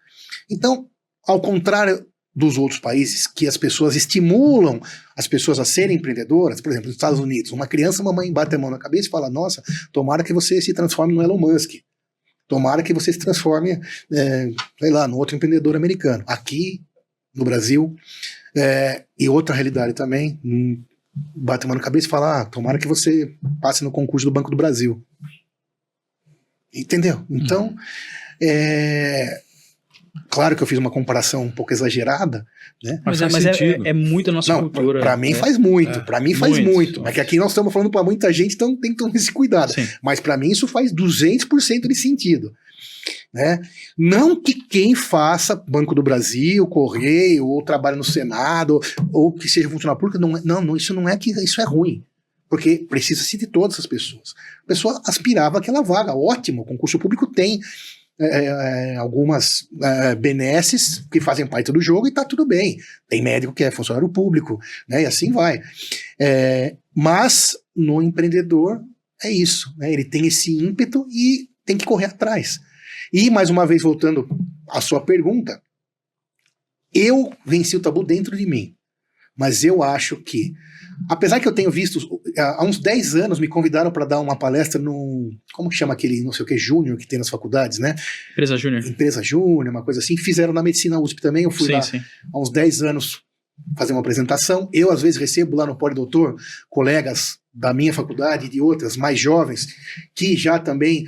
Então, ao contrário dos outros países, que as pessoas estimulam as pessoas a serem empreendedoras, por exemplo, nos Estados Unidos, uma criança, mamãe bate a mão na cabeça e fala, nossa, tomara que você se transforme no Elon Musk. Tomara que você se transforme, sei lá, no outro empreendedor americano. Aqui, no Brasil, e outra realidade também, bate a mão na cabeça e fala, tomara que você passe no concurso do Banco do Brasil. Entendeu? Então, claro que eu fiz uma comparação um pouco exagerada, né? Mas é muito a nossa cultura. Para mim faz muito, para mim faz muito. Mas que aqui nós estamos falando para muita gente, então tem que tomar esse cuidado. Sim. Mas para mim isso faz 200% de sentido. Né? Não que quem faça Banco do Brasil, Correio, ou trabalhe no Senado, ou que seja funcionário público, isso não é que isso é ruim, porque precisa-se de todas as pessoas. A pessoa aspirava àquela vaga, ótimo, o concurso público tem algumas benesses que fazem parte do jogo e tá tudo bem. Tem médico que é funcionário público, né? E assim vai. Mas no empreendedor é isso, né? Ele tem esse ímpeto e tem que correr atrás. E, mais uma vez, voltando à sua pergunta, eu venci o tabu dentro de mim. Mas eu acho que, apesar que eu tenho visto, há uns 10 anos me convidaram para dar uma palestra no, como que chama aquele, não sei o que, júnior que tem nas faculdades, né? Empresa Júnior. Empresa Júnior, uma coisa assim, fizeram na Medicina USP também, eu fui lá há uns 10 anos fazer uma apresentação. Eu, às vezes, recebo lá no Pós-Doutor colegas da minha faculdade e de outras mais jovens que já também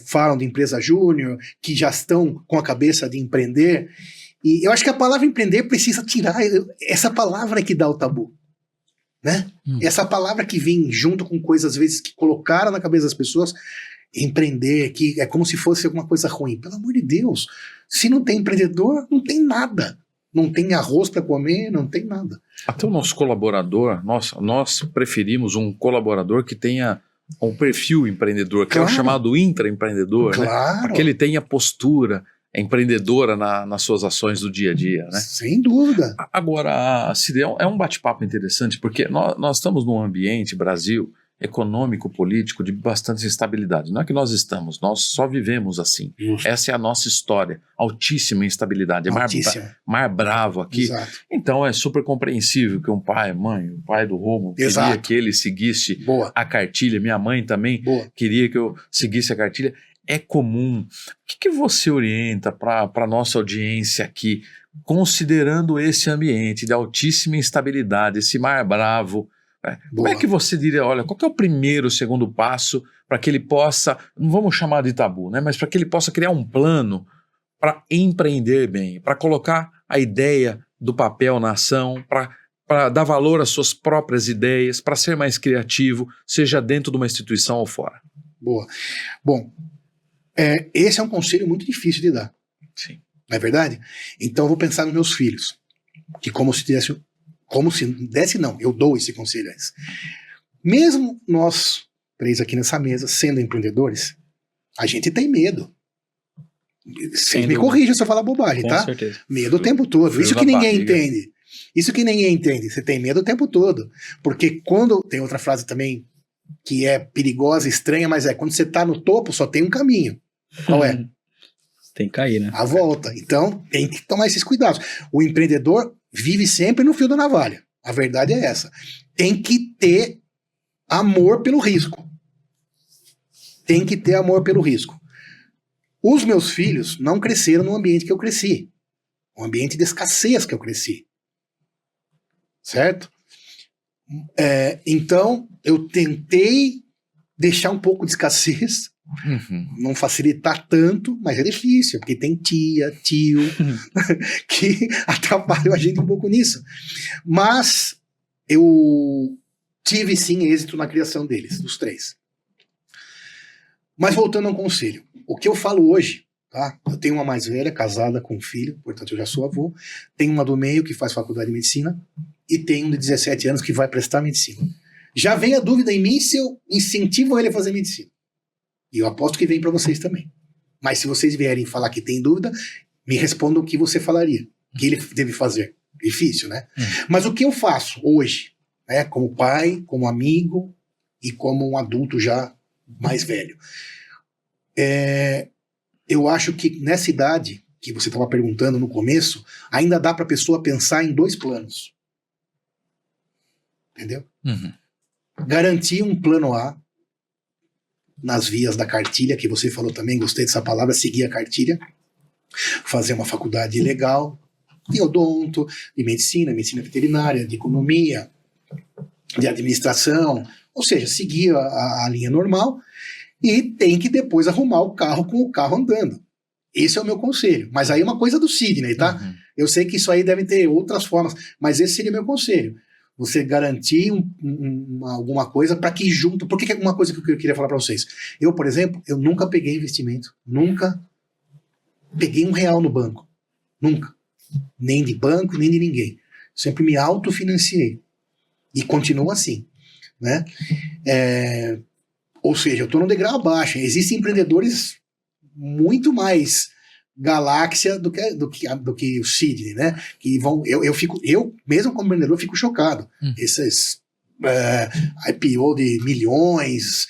falam de empresa júnior, que já estão com a cabeça de empreender. E eu acho que a palavra empreender precisa tirar essa palavra que dá o tabu, né? Essa palavra que vem junto com coisas, às vezes, que colocaram na cabeça das pessoas, empreender, que é como se fosse alguma coisa ruim. Pelo amor de Deus, se não tem empreendedor, não tem nada. Não tem arroz para comer, não tem nada. Até o nosso colaborador, nós preferimos um colaborador que tenha um perfil empreendedor, que é o chamado intraempreendedor, né? Para que ele tenha postura empreendedora nas suas ações do dia a dia, né? Sem dúvida. Agora, Cid, é um bate-papo interessante, porque nós estamos num ambiente, Brasil, econômico, político, de bastante instabilidade. Não é que nós estamos, nós só vivemos assim. Justo. Essa é a nossa história. Altíssima instabilidade. Mar bravo aqui. Exato. Então é super compreensível que um pai, mãe, o pai do Romo, queria que ele seguisse a cartilha. Minha mãe também queria que eu seguisse a cartilha. é comum. O que você orienta para a nossa audiência aqui, considerando esse ambiente de altíssima instabilidade, esse mar bravo? Como é que você diria, olha, qual que é o primeiro, segundo passo para que ele possa, não vamos chamar de tabu, né, mas para que ele possa criar um plano para empreender bem, para colocar a ideia do papel na ação, para dar valor às suas próprias ideias, para ser mais criativo, seja dentro de uma instituição ou fora? Boa. Bom, esse é um conselho muito difícil de dar. Sim. Não é verdade? Então eu vou pensar nos meus filhos, que como se desse não, eu dou esse conselho a eles. Mesmo nós três aqui nessa mesa, sendo empreendedores, a gente tem medo. Vocês me corrijam se eu falar bobagem, Com tá? certeza. Medo o tempo todo. Frio Isso na que ninguém barriga. entende. Isso que ninguém entende. Você tem medo o tempo todo. Porque quando... Tem outra frase também que é perigosa, estranha, mas quando você tá no topo, só tem um caminho. Qual é? Tem que cair, né? A volta. Então, tem que tomar esses cuidados. O empreendedor vive sempre no fio da navalha. A verdade é essa. Tem que ter amor pelo risco. Tem que ter amor pelo risco. Os meus filhos não cresceram no ambiente que eu cresci. Um ambiente de escassez que eu cresci. Certo? Então, eu tentei deixar um pouco de escassez, não facilitar tanto, mas é difícil, porque tem tia, tio, que atrapalham a gente um pouco nisso. Mas eu tive sim êxito na criação deles, dos três. Mas voltando ao conselho, o que eu falo hoje, tá? Eu tenho uma mais velha, casada com um filho, portanto eu já sou avô, tenho uma do meio que faz faculdade de medicina, e tenho um de 17 anos que vai prestar medicina. Já vem a dúvida em mim se eu incentivo ele a fazer medicina. E eu aposto que vem para vocês também. Mas se vocês vierem falar que tem dúvida, me respondam o que você falaria, o que ele deve fazer. Difícil, né? Mas o que eu faço hoje, né, como pai, como amigo e como um adulto já mais velho, eu acho que nessa idade que você estava perguntando no começo, ainda dá para a pessoa pensar em 2 planos. Entendeu? Garantir um plano A nas vias da cartilha, que você falou também, gostei dessa palavra, seguir a cartilha, fazer uma faculdade legal, de odonto, de medicina veterinária, de economia, de administração, ou seja, seguir a linha normal, e tem que depois arrumar o carro com o carro andando. Esse é o meu conselho. Mas aí é uma coisa do Sidney, tá? Eu sei que isso aí deve ter outras formas, mas esse seria o meu conselho. Você garantir alguma coisa para que junto... Por que é uma coisa que eu queria falar para vocês? Eu, por exemplo, eu nunca peguei investimento. Nunca peguei R$1 no banco. Nunca. Nem de banco, nem de ninguém. Sempre me autofinanciei. E continuo assim. Né? Ou seja, eu estou no degrau abaixo. Existem empreendedores muito mais galáxia do que o Sidney, né? Que vão, eu mesmo como empreendedor fico chocado. Esses IPO de milhões,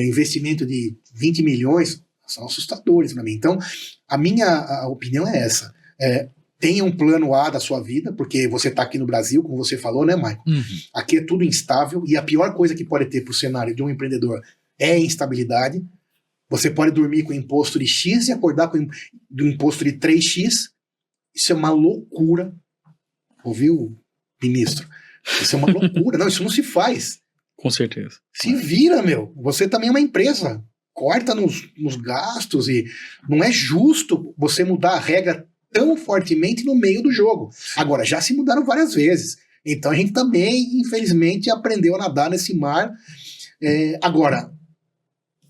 investimento de 20 milhões são assustadores para mim. Então, a minha opinião é essa. Tenha um plano A da sua vida, porque você está aqui no Brasil, como você falou, né, Michael? Aqui é tudo instável, e a pior coisa que pode ter para o cenário de um empreendedor é a instabilidade. Você pode dormir com imposto de X e acordar com do imposto de 3X. Isso é uma loucura. Ouviu, ministro? Isso é uma loucura. Não, isso não se faz. Com certeza. Se vira, meu. Você também é uma empresa. Corta nos gastos e não é justo você mudar a regra tão fortemente no meio do jogo. Agora, já se mudaram várias vezes. Então a gente também, infelizmente, aprendeu a nadar nesse mar. Agora,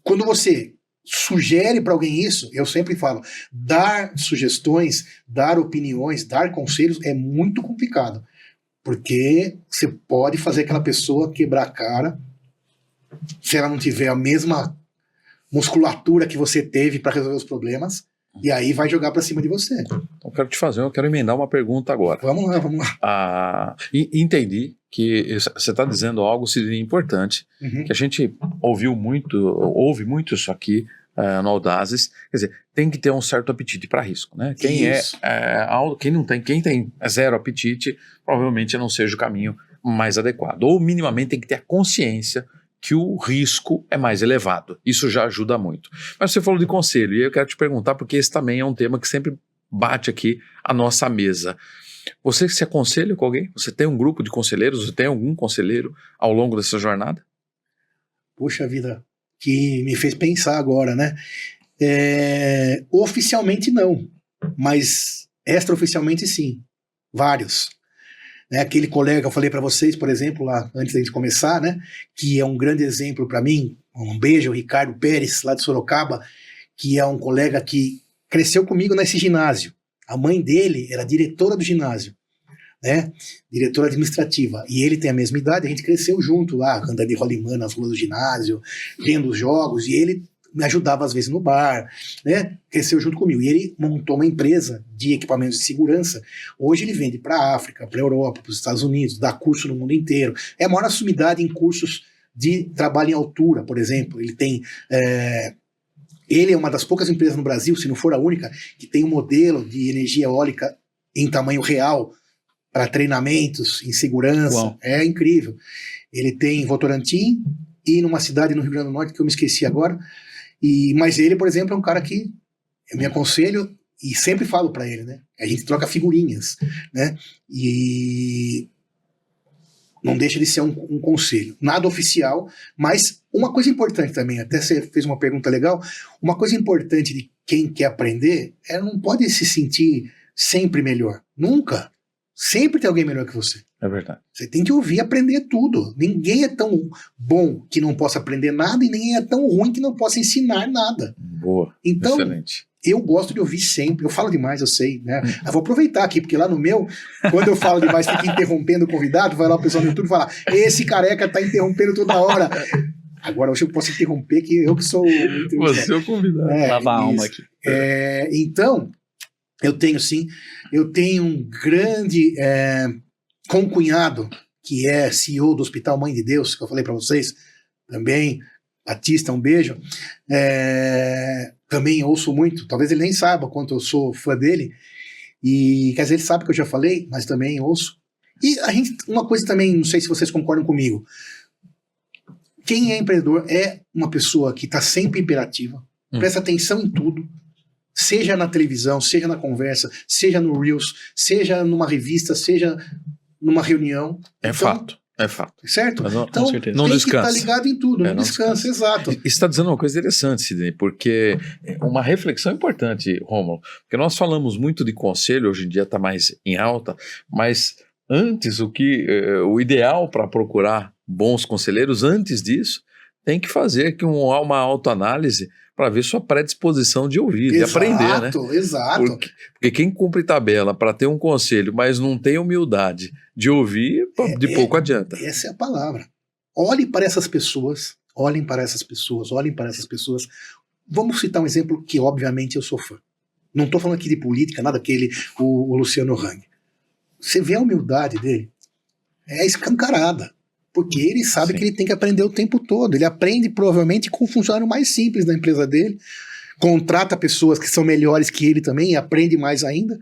quando você sugere para alguém isso, eu sempre falo, dar sugestões, dar opiniões, dar conselhos é muito complicado, porque você pode fazer aquela pessoa quebrar a cara se ela não tiver a mesma musculatura que você teve para resolver os problemas, e aí vai jogar para cima de você. Então, eu quero emendar uma pergunta agora. Vamos lá. Entendi que você está dizendo algo importante, que a gente ouve muito isso aqui no Audazes. Quer dizer, tem que ter um certo apetite para risco, né? Quem tem zero apetite, provavelmente não seja o caminho mais adequado. Ou minimamente tem que ter a consciência que o risco é mais elevado. Isso já ajuda muito. Mas você falou de conselho, e eu quero te perguntar, porque esse também é um tema que sempre bate aqui à nossa mesa. Você se aconselha com alguém? Você tem um grupo de conselheiros? Você tem algum conselheiro ao longo dessa jornada? Poxa vida, que me fez pensar agora, né? Oficialmente não, mas extraoficialmente sim, vários. Né? Aquele colega que eu falei para vocês, por exemplo, lá antes da gente começar, né? Que é um grande exemplo para mim, um beijo, o Ricardo Pérez, lá de Sorocaba, que é um colega que cresceu comigo nesse ginásio. A mãe dele era diretora do ginásio, né? Diretora administrativa, e ele tem a mesma idade, a gente cresceu junto lá, andando de rolimã nas ruas do ginásio, vendo os jogos, e ele me ajudava às vezes no bar, né? Cresceu junto comigo. E ele montou uma empresa de equipamentos de segurança. Hoje ele vende para a África, para a Europa, para os Estados Unidos, dá curso no mundo inteiro. É a maior sumidade em cursos de trabalho em altura, por exemplo. Ele é uma das poucas empresas no Brasil, se não for a única, que tem um modelo de energia eólica em tamanho real para treinamentos em segurança. Uau. É incrível. Ele tem em Votorantim e numa cidade no Rio Grande do Norte que eu me esqueci agora. Mas ele, por exemplo, é um cara que eu me aconselho e sempre falo para ele, né? A gente troca figurinhas, né? E não deixa de ser um conselho. Nada oficial, mas uma coisa importante também, até você fez uma pergunta legal, uma coisa importante de quem quer aprender não pode se sentir sempre melhor. Nunca. Sempre tem alguém melhor que você. É verdade. Você tem que ouvir e aprender tudo. Ninguém é tão bom que não possa aprender nada e ninguém é tão ruim que não possa ensinar nada. Boa, então, excelente. Eu gosto de ouvir sempre. Eu falo demais, eu sei, né? Eu vou aproveitar aqui, porque lá no meu, quando eu falo demais, fica interrompendo o convidado, vai lá o pessoal no YouTube e fala, esse careca tá interrompendo toda hora. Agora, hoje eu posso interromper, que eu que sou o Você é o convidado. Lava a alma aqui. Então, eu tenho um grande concunhado, que é CEO do Hospital Mãe de Deus, que eu falei para vocês, também, Batista, um beijo. Também ouço muito, talvez ele nem saiba quanto eu sou fã dele, e quer dizer, ele sabe que eu já falei, mas também ouço. E uma coisa também, não sei se vocês concordam comigo, quem é empreendedor é uma pessoa que está sempre imperativa, presta atenção em tudo, seja na televisão, seja na conversa, seja no Reels, seja numa revista, seja numa reunião. É fato. Certo? Mas não, então, com certeza. Não descansa. Tem que estar ligado em tudo, não descansa, exato. E você está dizendo uma coisa interessante, Sidney, porque uma reflexão importante, Rômulo, porque nós falamos muito de conselho, hoje em dia está mais em alta, mas antes o ideal para procurar bons conselheiros, antes disso, tem que fazer uma autoanálise para ver sua predisposição de ouvir, de aprender, né? Exato. Porque quem cumpre tabela para ter um conselho, mas não tem humildade de ouvir, de pouco adianta. Essa é a palavra. Olhem para essas pessoas. Vamos citar um exemplo que, obviamente, eu sou fã. Não estou falando aqui de política, nada que o Luciano Hang. Você vê a humildade dele, é escancarada. Porque ele sabe que ele tem que aprender o tempo todo. Ele aprende provavelmente com o funcionário mais simples da empresa dele, contrata pessoas que são melhores que ele também e aprende mais ainda.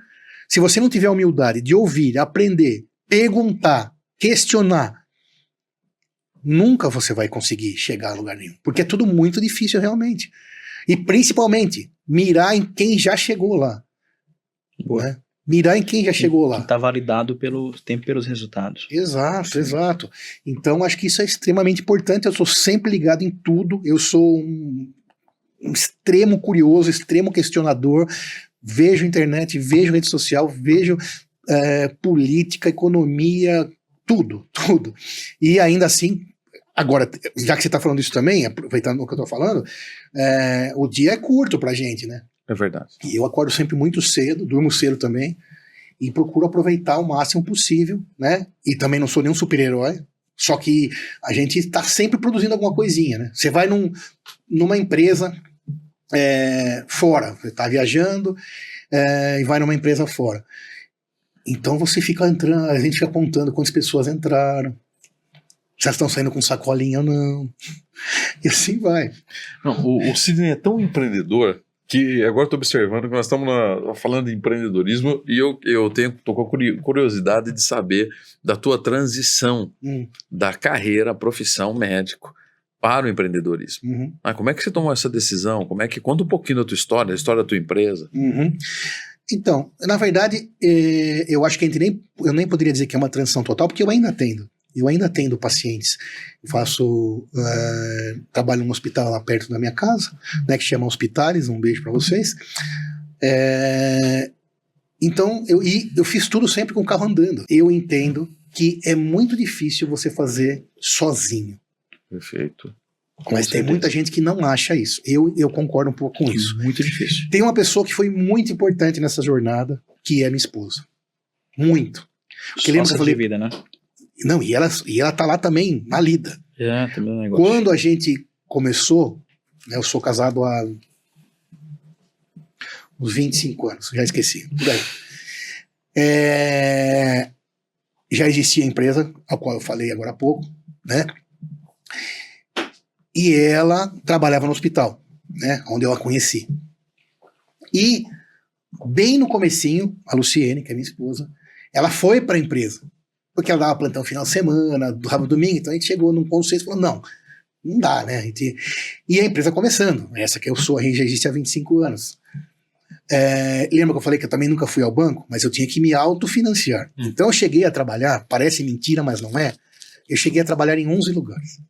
Se você não tiver a humildade de ouvir, aprender, perguntar, questionar, nunca você vai conseguir chegar a lugar nenhum. Porque é tudo muito difícil realmente. E principalmente, mirar em quem já chegou lá. Né? Mirar em quem já chegou lá. Está validado pelo tempo e pelos resultados. Exato. Então, acho que isso é extremamente importante. Eu sou sempre ligado em tudo. Eu sou um extremo curioso, extremo questionador. Vejo internet, vejo rede social, vejo política, economia, tudo. E ainda assim, agora, já que você está falando isso também, aproveitando o que eu estou falando, o dia é curto pra gente, né? É verdade. E eu acordo sempre muito cedo, durmo cedo também, e procuro aproveitar o máximo possível, né? E também não sou nenhum super-herói, só que a gente está sempre produzindo alguma coisinha, né? Você vai numa empresa fora, você está viajando e vai numa empresa fora. Então você fica entrando, a gente fica contando quantas pessoas entraram, se elas estão saindo com sacolinha ou não, e assim vai. Não, o Sidney é tão empreendedor que agora estou observando que nós estamos falando de empreendedorismo e eu tô com curiosidade de saber da tua transição da carreira, profissão médico para o empreendedorismo. Uhum. Como é que você tomou essa decisão? Conta um pouquinho da tua história, da história da tua empresa. Uhum. Então, na verdade, eu acho que eu nem poderia dizer que é uma transição total, porque eu ainda atendo pacientes. Eu faço trabalho num hospital lá perto da minha casa, né, que chama Hospitales, um beijo para vocês. Então, eu fiz tudo sempre com o carro andando. Eu entendo que é muito difícil você fazer sozinho. Perfeito. Mas tem muita gente que não acha isso. Eu concordo um pouco com isso. Muito difícil. Tem uma pessoa que foi muito importante nessa jornada, que é minha esposa. Muito. Porque lembra que eu falei... de vida, né? Não, e ela tá lá também, na lida. Também é um negócio. Quando a gente começou, né, eu sou casado há uns 25 anos, já esqueci. Por aí. Já existia a empresa, a qual eu falei agora há pouco, né? E ela trabalhava no hospital, né? Onde eu a conheci. E, bem no comecinho, a Luciene, que é minha esposa, ela foi para a empresa. Porque ela dava plantão final de semana, do sábado domingo, então a gente chegou num consenso e falou, não dá, né? E a empresa começando, essa que eu sou, a gente já existe há 25 anos. Lembra que eu falei que eu também nunca fui ao banco, mas eu tinha que me autofinanciar. Então eu cheguei a trabalhar, parece mentira, mas não é, eu cheguei a trabalhar em 11 lugares.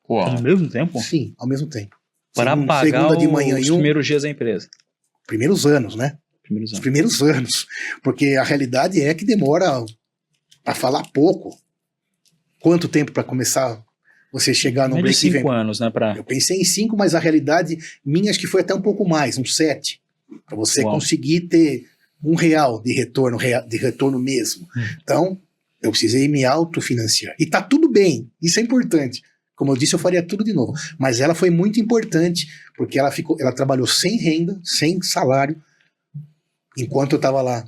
Ao mesmo tempo? Sim, ao mesmo tempo. Para pagar de manhã os primeiros dias da empresa. Primeiros anos, né? Os primeiros anos. Porque a realidade é que demora para falar pouco. Quanto tempo para começar você chegar no break-even? 5 anos, né? Eu pensei em 5, mas a realidade minha acho que foi até um pouco mais, uns 7. Para você conseguir ter R$1 de retorno mesmo. Então, eu precisei me autofinanciar. E tá tudo bem, isso é importante. Como eu disse, eu faria tudo de novo. Mas ela foi muito importante, porque ela trabalhou sem renda, sem salário. Enquanto eu estava lá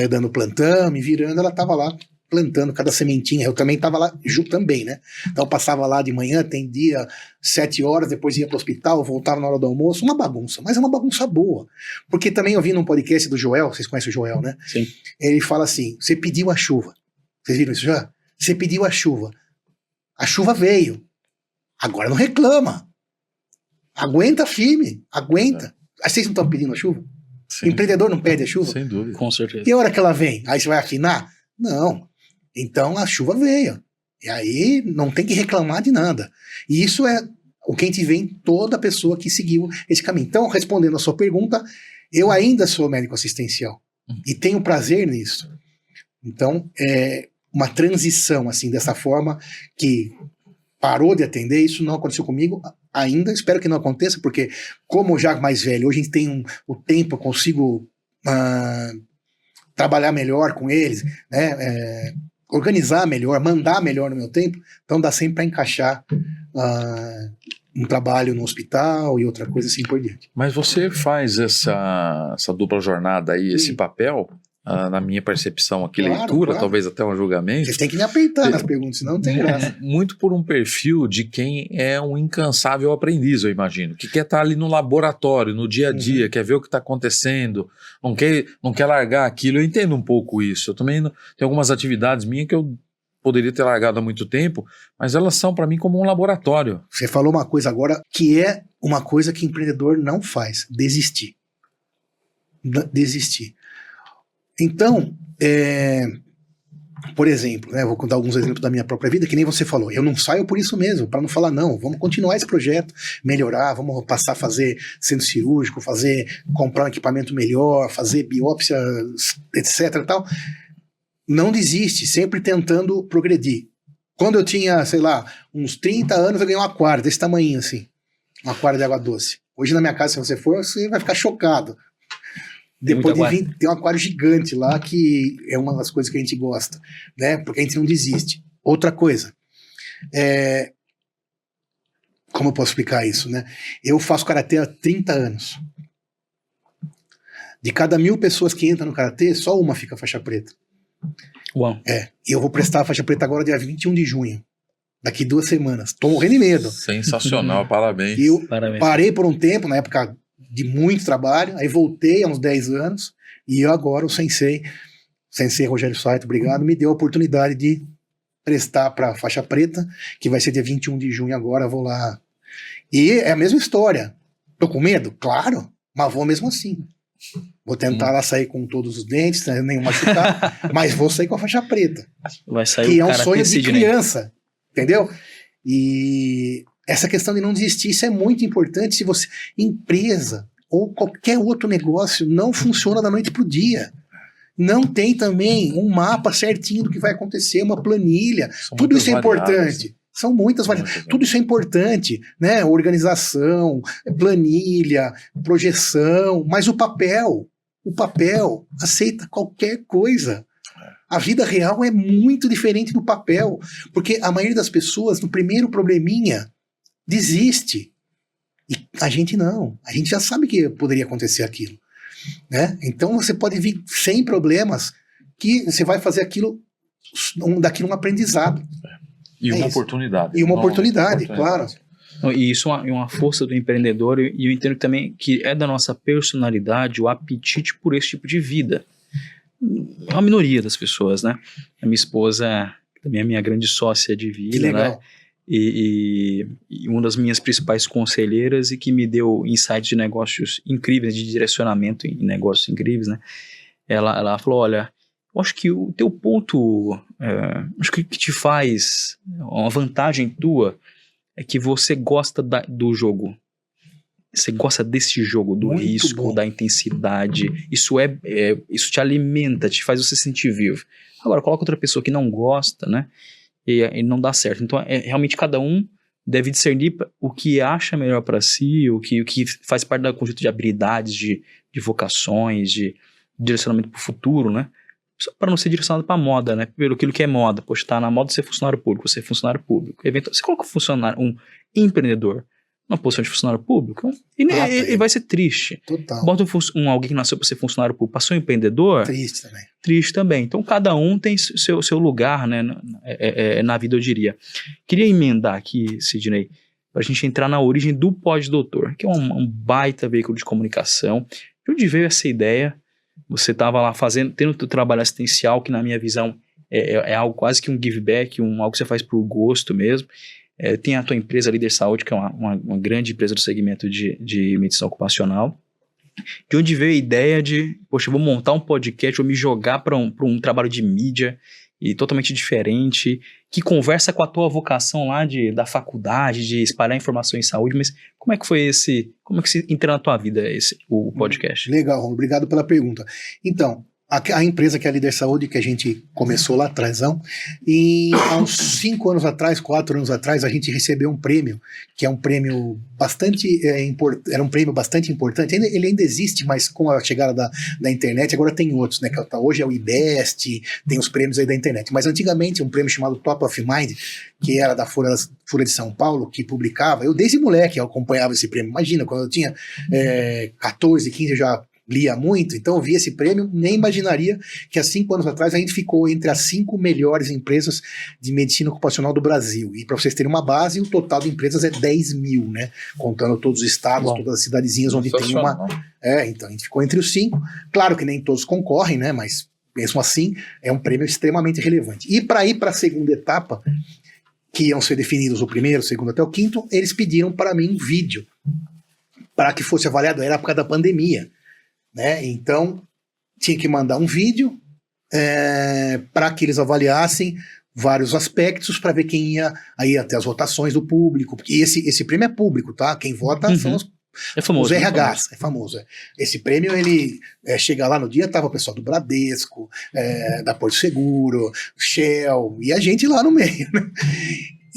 dando plantão, me virando, ela estava lá plantando cada sementinha. Eu também estava lá, também, né? Então eu passava lá de manhã, atendia 7 horas, depois ia para o hospital, voltava na hora do almoço. Uma bagunça, mas é uma bagunça boa. Porque também eu vi num podcast do Joel, vocês conhecem o Joel, né? Sim. Ele fala assim, você pediu a chuva. Vocês viram isso já? Você pediu a chuva. A chuva veio. Agora não reclama. Aguenta firme. Aguenta. Vocês não estão pedindo a chuva? Sim. Empreendedor não pede a chuva? Sem dúvida. Com certeza. E a hora que ela vem? Aí você vai afinar? Não. Então a chuva veio. E aí não tem que reclamar de nada. E isso é o que a gente vê em toda pessoa que seguiu esse caminho. Então, respondendo a sua pergunta, eu ainda sou médico assistencial. E tenho prazer nisso. Então, é uma transição assim, dessa forma que parou de atender, isso não aconteceu comigo ainda, espero que não aconteça, porque como já mais velho, hoje a gente tem o tempo, eu consigo trabalhar melhor com eles, né, organizar melhor, mandar melhor no meu tempo, então dá sempre para encaixar um trabalho no hospital e outra coisa assim por diante. Mas você faz essa dupla jornada aí, esse papel, na minha percepção aqui, Claro, leitura, claro. talvez até um julgamento. Vocês têm que me apertar nas perguntas, senão não tem graça. Muito por um perfil de quem é um incansável aprendiz, eu imagino, que quer estar ali no laboratório, no dia a dia, quer ver o que está acontecendo, não quer largar aquilo. Eu entendo um pouco isso. Eu também tenho algumas atividades minhas que eu poderia ter largado há muito tempo, mas elas são para mim como um laboratório. Você falou uma coisa agora que é uma coisa que empreendedor não faz, desistir. Desistir. Então, por exemplo, né, vou contar alguns exemplos da minha própria vida, que nem você falou, eu não saio por isso mesmo, para não falar não, vamos continuar esse projeto, melhorar, vamos passar a fazer centro cirúrgico, comprar um equipamento melhor, fazer biópsia, etc e tal. Não desiste, sempre tentando progredir. Quando eu tinha, sei lá, uns 30 anos, eu ganhei um aquário desse tamanho assim, um aquário de água doce. Hoje na minha casa, se você for, você vai ficar chocado. Depois de vir, tem um aquário gigante lá, que é uma das coisas que a gente gosta, né? Porque a gente não desiste. Outra coisa, como eu posso explicar isso, né? Eu faço karatê há 30 anos. De cada 1000 pessoas que entram no karatê, só uma fica faixa preta. Uau. E eu vou prestar a faixa preta agora dia 21 de junho. Daqui 2 semanas. Tô morrendo de medo. Sensacional, parabéns. E eu parei por um tempo, na época de muito trabalho, aí voltei há uns 10 anos, e eu agora, o Sensei Rogério Saito, obrigado, me deu a oportunidade de prestar para faixa preta, que vai ser dia 21 de junho agora, vou lá. E é a mesma história. Tô com medo? Claro, mas vou mesmo assim. Vou tentar lá sair com todos os dentes, nenhum machucar, mas vou sair com a faixa preta. Vai sair que o é um cara sonho de Sidney. criança, entendeu? E essa questão de não desistir, isso é muito importante. Se você, empresa ou qualquer outro negócio, não funciona da noite pro dia. Não tem também um mapa certinho do que vai acontecer, uma planilha. Tudo isso é importante. São muitas variáveis. Tudo isso é importante, né? Organização, planilha, projeção, mas o papel aceita qualquer coisa. A vida real é muito diferente do papel, porque a maioria das pessoas, no primeiro probleminha, desiste. E a gente não. A gente já sabe que poderia acontecer aquilo, né? Então você pode vir sem problemas, que você vai fazer daquilo um aprendizado. E uma oportunidade. E uma oportunidade, claro. E isso é uma força do empreendedor, e eu entendo também que é da nossa personalidade o apetite por esse tipo de vida. É uma minoria das pessoas, né? A minha esposa também é minha grande sócia de vida, Que legal. né? E uma das minhas principais conselheiras e que me deu insights de negócios incríveis, de direcionamento em negócios incríveis, né? Ela falou, olha, eu acho que o teu ponto, acho que o que te faz, uma vantagem tua, é que você gosta do jogo. Você gosta desse jogo, do Muito risco, bom. da intensidade. Isso isso te alimenta, te faz você sentir vivo. Agora, coloca outra pessoa que não gosta, né? E não dá certo. Então, realmente cada um deve discernir o que acha melhor para si, o que faz parte da conjunto de habilidades, de vocações, de direcionamento para o futuro, né? Só para não ser direcionado para moda, né? Pelo aquilo que é moda. Poxa, tá na moda ser funcionário público, ser funcionário público. Você coloca um empreendedor numa posição de funcionário público, ele vai ser triste. Total. Bota alguém que nasceu para ser funcionário público, passou um empreendedor, triste também. Então, cada um tem seu lugar, né, na vida, eu diria. Queria emendar aqui, Sidney, para a gente entrar na origem do Pós-Doutor, que é um baita veículo de comunicação. De onde veio essa ideia? Você estava lá tendo o trabalho assistencial, que na minha visão é algo quase que um give back, algo que você faz por gosto mesmo. Tem a tua empresa Líder Saúde, que é uma grande empresa do segmento de medicina ocupacional. De onde veio a ideia de, poxa, eu vou montar um podcast, vou me jogar para um trabalho de mídia e totalmente diferente, que conversa com a tua vocação lá da faculdade, de espalhar informação em saúde, mas como é que foi como é que se entrou na tua vida o podcast? Legal, Romulo, obrigado pela pergunta. Então, a empresa que é a Líder Saúde, que a gente começou lá atrás, e há uns 5 anos atrás, 4 anos atrás, a gente recebeu um prêmio, que é um prêmio bastante era um prêmio bastante importante. Ele ainda existe, mas com a chegada da internet, agora tem outros, né? Que hoje é o IBEST, tem os prêmios aí da internet. Mas antigamente, um prêmio chamado Top of Mind, que era da Folha de São Paulo, que publicava. Eu, desde moleque, eu acompanhava esse prêmio. Imagina, quando eu tinha 14, 15, eu já lia muito, então eu vi esse prêmio, nem imaginaria que há 5 anos atrás a gente ficou entre as 5 melhores empresas de medicina ocupacional do Brasil. E para vocês terem uma base, o total de empresas é 10 mil, né? Contando todos os estados, todas as cidadezinhas onde tem uma. Então a gente ficou entre os 5. Claro que nem todos concorrem, né? Mas mesmo assim é um prêmio extremamente relevante. E para ir para a segunda etapa, que iam ser definidos o primeiro, o segundo até o quinto, eles pediram para mim um vídeo para que fosse avaliado. Era a época da pandemia, né? Então tinha que mandar um vídeo para que eles avaliassem vários aspectos para ver quem ia aí até as votações do público, porque esse prêmio é público, tá? Quem vota são os RHs, é famoso. Esse prêmio, ele chega lá no dia, tava o pessoal do Bradesco, da Porto Seguro, Shell, e a gente lá no meio, né?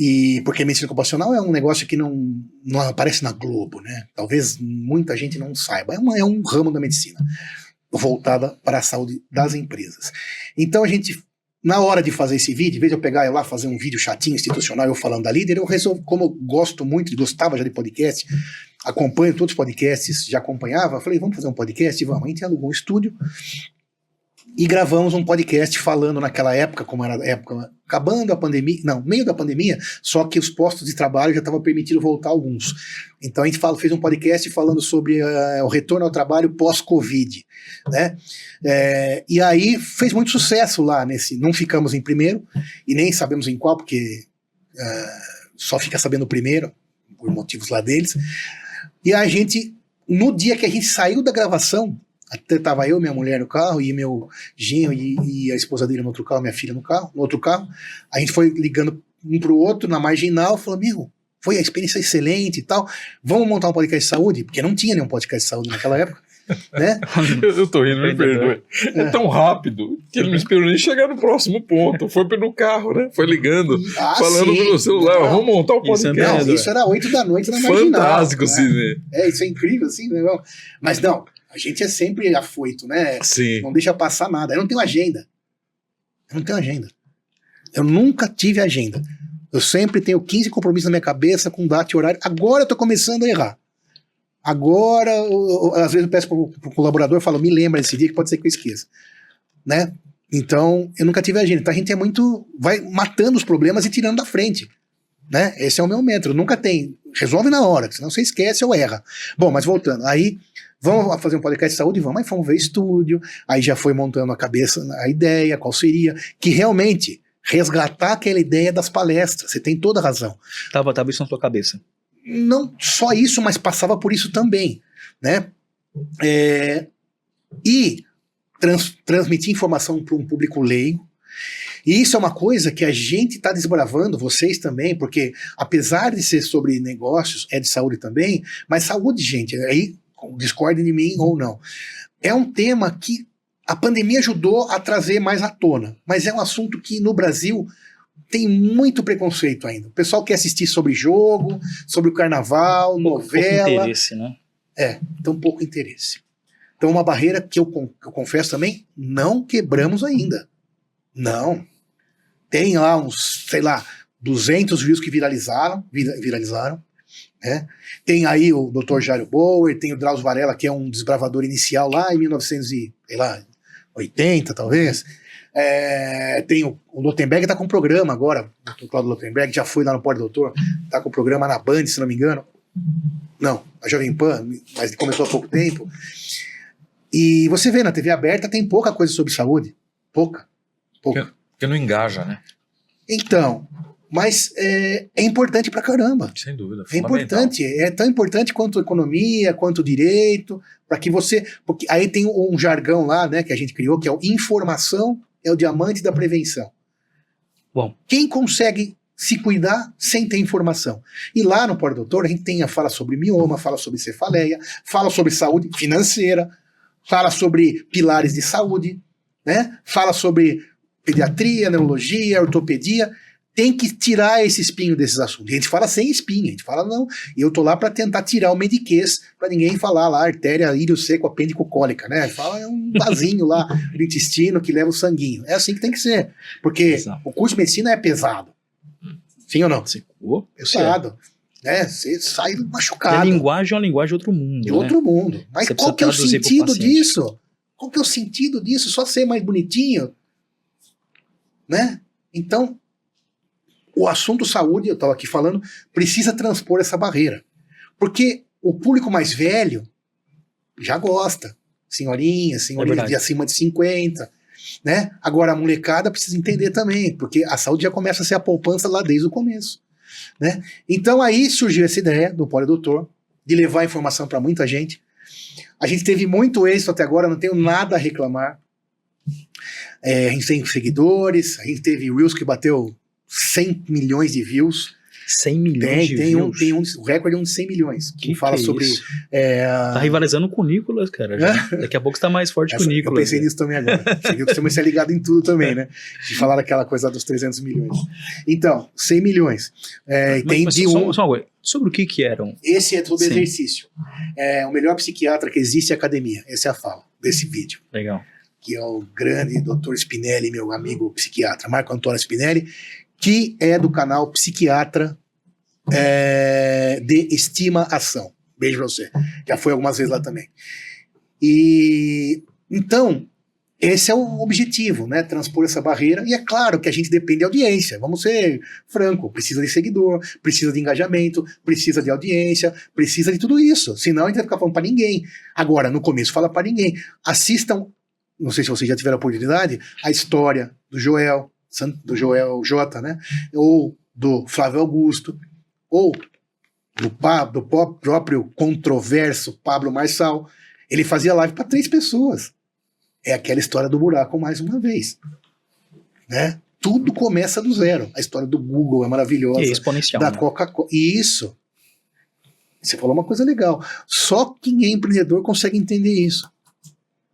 E porque medicina ocupacional é um negócio que não aparece na Globo, né? Talvez muita gente não saiba. É um ramo da medicina voltada para a saúde das empresas. Então a gente, na hora de fazer esse vídeo, em vez de eu pegar e lá fazer um vídeo chatinho, institucional, eu falando da Líder, eu resolvi, como eu gosto muito, gostava já de podcast, acompanho todos os podcasts, já acompanhava, falei, vamos fazer um podcast? Vamos. A gente alugou um estúdio E gravamos um podcast falando naquela época, como era a época, acabando a pandemia, não, meio da pandemia, só que os postos de trabalho já estavam permitindo voltar alguns. Então a gente fez um podcast falando sobre o retorno ao trabalho pós-Covid, né? E aí fez muito sucesso lá não ficamos em primeiro, e nem sabemos em qual, porque só fica sabendo o primeiro, por motivos lá deles. E a gente, no dia que a gente saiu da gravação, até tava eu, minha mulher no carro, e meu genro e a esposa dele no outro carro, minha filha no outro carro. A gente foi ligando um pro outro na marginal, falou, amigo, foi a experiência excelente e tal. Vamos montar um podcast de saúde? Porque não tinha nenhum podcast de saúde naquela época, né? Eu tô rindo, me perdoe. É tão rápido que ele não esperou nem chegar no próximo ponto. Foi pelo carro, né? Foi ligando, falando pelo celular, vamos montar um podcast. Não, isso era 8 da noite na marginal. Fantástico, né? Sidney. Isso é incrível, assim, né? Mas não, a gente é sempre afoito, né? Sim. Não deixa passar nada. Eu não tenho agenda. Eu nunca tive agenda. Eu sempre tenho 15 compromissos na minha cabeça com data e horário. Agora eu tô começando a errar. Agora, às vezes eu peço pro colaborador, falo, me lembra desse dia que pode ser que eu esqueça. Né? Então, eu nunca tive agenda. Então a gente vai matando os problemas e tirando da frente. Né? Esse é o meu método. Nunca tem. Resolve na hora, senão você esquece ou erra. Bom, mas voltando. Aí, vamos fazer um podcast de saúde? Vamos. Aí fomos ver estúdio. Aí já foi montando a cabeça, a ideia, qual seria. Que realmente, resgatar aquela ideia das palestras. Você tem toda a razão. Tava isso na sua cabeça. Não só isso, mas passava por isso também. Né? E transmitir informação para um público leigo. E isso é uma coisa que a gente está desbravando, vocês também, porque apesar de ser sobre negócios, é de saúde também, mas saúde, gente, aí discordem de mim ou não, é um tema que a pandemia ajudou a trazer mais à tona, mas é um assunto que no Brasil tem muito preconceito ainda. O pessoal quer assistir sobre jogo, sobre o carnaval, novela. Pouco interesse, né? Tem pouco interesse. Então uma barreira que eu confesso também, não quebramos ainda. Não. Tem lá uns, 200 views que viralizaram, né? Tem aí o Dr. Jairo Bauer, tem o Drauzio Varela, que é um desbravador inicial lá em 1980, talvez. Tem o Lotenberg, tá com um programa agora, o Claudio Lotenberg já foi lá no Porta Doutor, tá com um programa na Band, se não me engano. Não, a Jovem Pan, mas começou há pouco tempo. E você vê, na TV aberta tem pouca coisa sobre saúde. Pouca. Porque não engaja, né? Então, mas é importante pra caramba. Sem dúvida. É importante, é tão importante quanto economia, quanto direito, para que você... Porque aí tem um jargão lá, né, que a gente criou, que é o informação é o diamante da prevenção. Bom. Quem consegue se cuidar sem ter informação? E lá no Porta Doutor a gente fala sobre mioma, fala sobre cefaleia, fala sobre saúde financeira, fala sobre pilares de saúde, né? Fala sobre pediatria, neurologia, ortopedia. Tem que tirar esse espinho desses assuntos. A gente fala sem espinho, a gente fala não. E eu tô lá para tentar tirar o mediquês, para ninguém falar lá artéria, íleo seco, apêndico cólica, né? Fala é um vasinho lá do intestino que leva o sanguinho. É assim que tem que ser. Porque Exato. O curso de medicina é pesado. Sim ou não? Sim. Pesado. Né? Você sai machucado. A linguagem é uma linguagem de outro mundo. De outro mundo. Mas Você qual que é o precisa traduzir pro sentido paciente. disso? Qual que é o sentido disso? Só ser mais bonitinho? Né? Então, o assunto saúde, eu estava aqui falando, precisa transpor essa barreira. Porque o público mais velho já gosta. Senhorinhas de acima de 50. Né? Agora, a molecada precisa entender também, porque a saúde já começa a ser a poupança lá desde o começo. Né? Então, aí surgiu essa ideia do Poli Doutor, de levar informação para muita gente. A gente teve muito êxito até agora, não tenho nada a reclamar. A gente tem seguidores, a gente teve Reels que bateu 100 milhões de views. 100 milhões de views? O recorde é um de 100 milhões. Que fala é sobre... isso? Tá rivalizando com o Nicolas, cara. Daqui a pouco você tá mais forte que o Nicolas. Eu pensei nisso também agora. Você viu que você vai ligado em tudo também, né? De falar daquela coisa dos 300 milhões. Então, 100 milhões. Mas só uma coisa. Sobre o que eram? Esse é sobre Sim. exercício. O melhor psiquiatra que existe é a academia. Essa é a fala desse vídeo. Legal. Que é o grande Dr. Spinelli, meu amigo psiquiatra, Marco Antônio Spinelli, que é do canal Psiquiatra de Estima-Ação. Beijo pra você. Já foi algumas vezes lá também. E então, esse é o objetivo, né? Transpor essa barreira. E é claro que a gente depende de audiência. Vamos ser franco. Precisa de seguidor, precisa de engajamento, precisa de audiência, precisa de tudo isso. Senão a gente vai ficar falando para ninguém. Agora, no começo, fala para ninguém. Assistam, não sei se vocês já tiveram a oportunidade, a história do Joel J, né? Ou do Flávio Augusto, ou do próprio controverso Pablo Marçal. Ele fazia live para 3 pessoas. É aquela história do buraco mais uma vez, né? Tudo começa do zero. A história do Google é maravilhosa. E é exponencial, da né? Coca-Cola. Isso. Você falou uma coisa legal. Só quem é empreendedor consegue entender isso.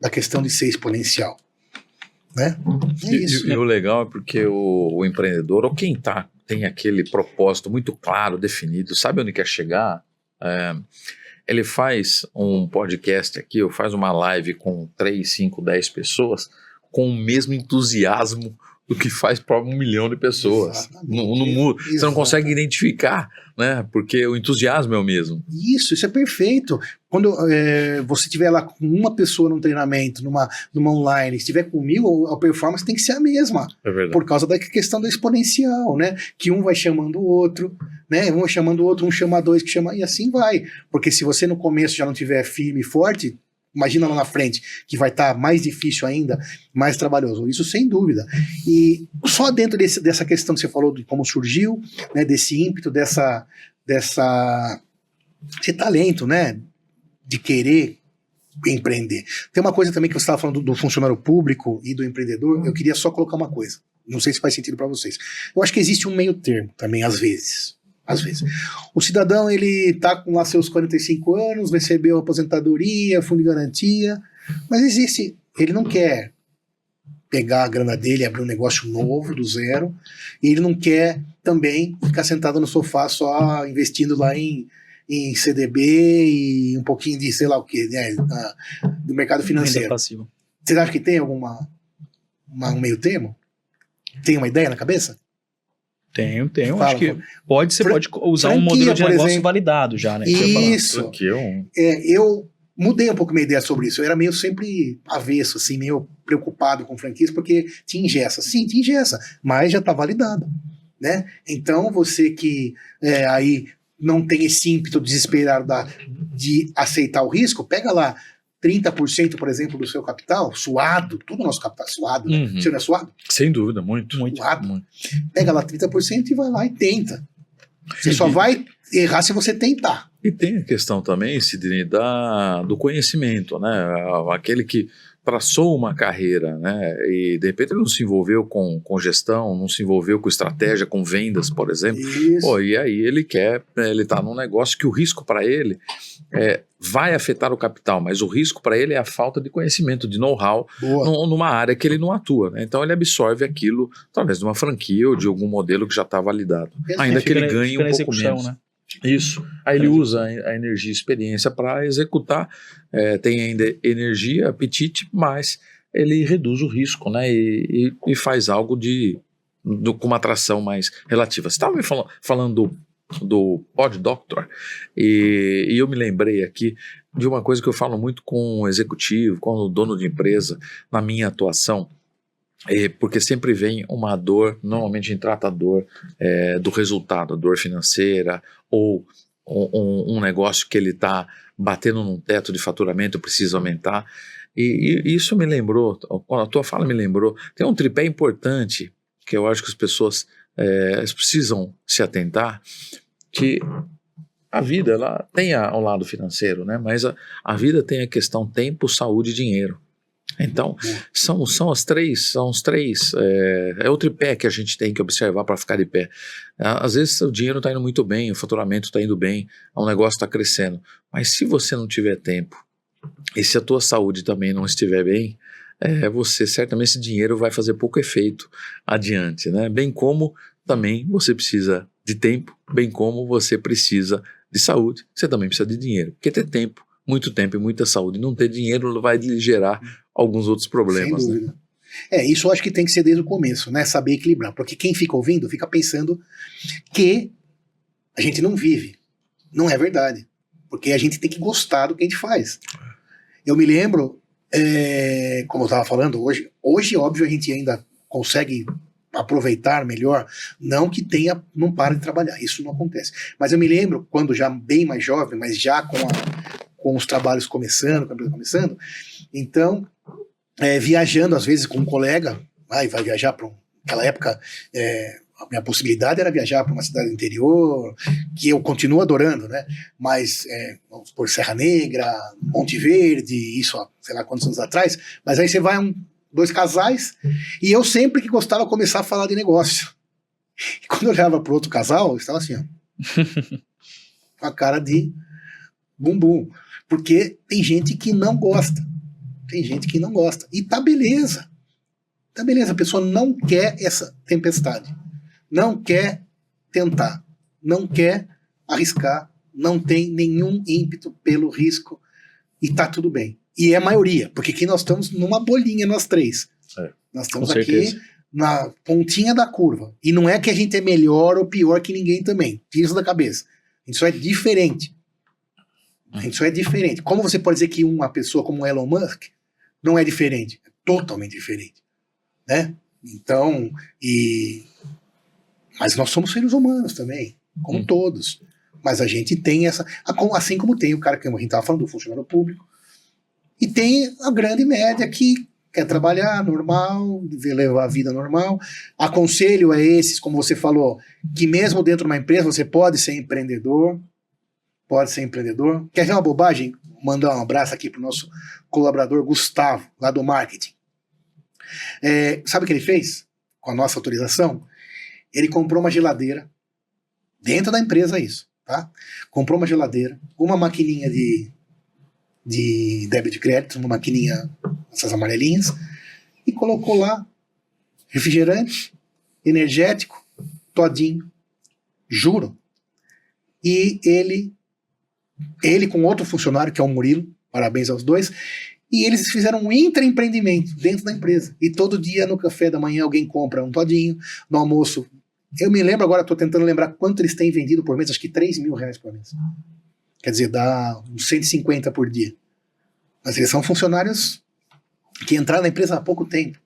Da questão de ser exponencial. Né? É isso. E o legal é porque o empreendedor, ou quem tem aquele propósito muito claro, definido, sabe onde quer chegar, ele faz um podcast aqui, ou faz uma live com 3, 5, 10 pessoas com o mesmo entusiasmo do que faz para 1 milhão de pessoas. No mundo. Você não consegue identificar, né? Porque o entusiasmo é o mesmo. Isso é perfeito. Quando você estiver lá com uma pessoa num treinamento, numa online, se estiver com 1000, a performance tem que ser a mesma. É verdade. Por causa da questão do exponencial, né? Que um vai chamando o outro, né? Um vai chamando o outro, um chama 2, que chama... E assim vai. Porque se você no começo já não tiver firme e forte, imagina lá na frente, que vai estar mais difícil ainda, mais trabalhoso. Isso sem dúvida. E só dentro dessa questão que você falou de como surgiu, né, desse ímpeto, desse talento, né, de querer empreender. Tem uma coisa também que você estava falando do funcionário público e do empreendedor, eu queria só colocar uma coisa. Não sei se faz sentido para vocês. Eu acho que existe um meio termo também, às vezes. Às vezes. O cidadão, ele tá com lá seus 45 anos, recebeu aposentadoria, fundo de garantia, mas existe, ele não quer pegar a grana dele e abrir um negócio novo, do zero, e ele não quer também ficar sentado no sofá só investindo lá em CDB e um pouquinho de, sei lá o que, né, do mercado financeiro. Vocês acham que tem um meio termo? Tem uma ideia na cabeça? Tenho. Acho que você pode usar franquia, um modelo de negócio exemplo, validado já, né? Isso. Eu mudei um pouco minha ideia sobre isso. Eu era meio sempre avesso, assim, meio preocupado com franquias, porque te engessa. Sim, te engessa, mas já está validado, né? Então, você que aí não tem esse ímpeto desesperado de aceitar o risco, pega lá 30%, por exemplo, do seu capital, suado, todo o nosso capital suado, né? Você não é suado? Sem dúvida, muito. Suado. Muito. Pega lá 30% e vai lá e tenta. Você só vai errar se você tentar. E tem a questão também, Sidney, do conhecimento, né? Aquele que traçou uma carreira, né? E de repente ele não se envolveu com gestão, não se envolveu com estratégia, com vendas, por exemplo. Isso. E aí ele está num negócio que o risco para ele vai afetar o capital, mas o risco para ele é a falta de conhecimento, de know-how numa área que ele não atua, né? Então ele absorve aquilo através de uma franquia ou de algum modelo que já está validado, ainda que ele ganhe um pouco menos. Né? Isso. Aí ele usa a energia e experiência para executar, tem ainda energia, apetite, mas ele reduz o risco, né? E faz algo com uma atração mais relativa. Você estava me falando do Pod Doctor, e eu me lembrei aqui de uma coisa que eu falo muito com o executivo, com o dono de empresa, na minha atuação, porque sempre vem uma dor, normalmente a gente trata a dor do resultado, a dor financeira, ou um negócio que ele está batendo num teto de faturamento, precisa aumentar, e isso me lembrou, a tua fala me lembrou, tem um tripé importante, que eu acho que as pessoas precisam se atentar, que a vida ela tem um lado financeiro, né? Mas a vida tem a questão tempo, saúde e dinheiro. Então, são os três, é o tripé que a gente tem que observar para ficar de pé. Às vezes o dinheiro está indo muito bem, o faturamento está indo bem, o negócio está crescendo, mas se você não tiver tempo, e se a tua saúde também não estiver bem, você certamente esse dinheiro vai fazer pouco efeito adiante, né? Bem como também você precisa de tempo, bem como você precisa de saúde, você também precisa de dinheiro, porque ter tempo, muito tempo e muita saúde, não ter dinheiro vai lhe gerar alguns outros problemas. Sem dúvida. Né? Isso eu acho que tem que ser desde o começo, né? Saber equilibrar, porque quem fica ouvindo fica pensando que a gente não vive. Não é verdade, porque a gente tem que gostar do que a gente faz. Eu me lembro, como eu estava falando, hoje, óbvio, a gente ainda consegue aproveitar melhor, não que não para de trabalhar, isso não acontece. Mas eu me lembro, quando já bem mais jovem, mas já com os trabalhos começando, então, viajando às vezes com um colega, vai viajar para naquela época, a minha possibilidade era viajar para uma cidade do interior, que eu continuo adorando, né? Mas, vamos por Serra Negra, Monte Verde, isso há sei lá quantos anos atrás, mas aí você vai 2 casais, e eu sempre que gostava começar a falar de negócio. E quando eu olhava para outro casal, eu estava assim, ó, com a cara de bumbum, porque tem gente que não gosta, e tá beleza, a pessoa não quer essa tempestade, não quer tentar, não quer arriscar, não tem nenhum ímpeto pelo risco, e tá tudo bem. E é a maioria, porque aqui nós estamos numa bolinha, nós 3. Nós estamos aqui na pontinha da curva. E não é que a gente é melhor ou pior que ninguém também. Tira isso da cabeça. A gente só é diferente. Como você pode dizer que uma pessoa como Elon Musk não é diferente? É totalmente diferente. Né? Então, mas nós somos seres humanos também, como todos. Mas a gente tem essa... Assim como tem o cara que a gente estava falando, do funcionário público, e tem a grande média que quer trabalhar normal, levar a vida normal. Aconselho a esses, como você falou, que mesmo dentro de uma empresa você pode ser empreendedor. Quer ver uma bobagem? Mandar um abraço aqui para o nosso colaborador Gustavo, lá do marketing. Sabe o que ele fez? Com a nossa autorização? Ele comprou uma geladeira, dentro da empresa isso, tá? Comprou uma geladeira, uma maquininha de débito e crédito, uma maquininha, essas amarelinhas, e colocou lá refrigerante, energético, todinho, juro. E ele com outro funcionário, que é o Murilo, parabéns aos dois, e eles fizeram um intraempreendimento dentro da empresa. E todo dia no café da manhã alguém compra um todinho, no almoço. Eu me lembro agora, estou tentando lembrar quanto eles têm vendido por mês, acho que R$3.000 por mês. Quer dizer, dá uns 150 por dia. Mas eles são funcionários que entraram na empresa há pouco tempo.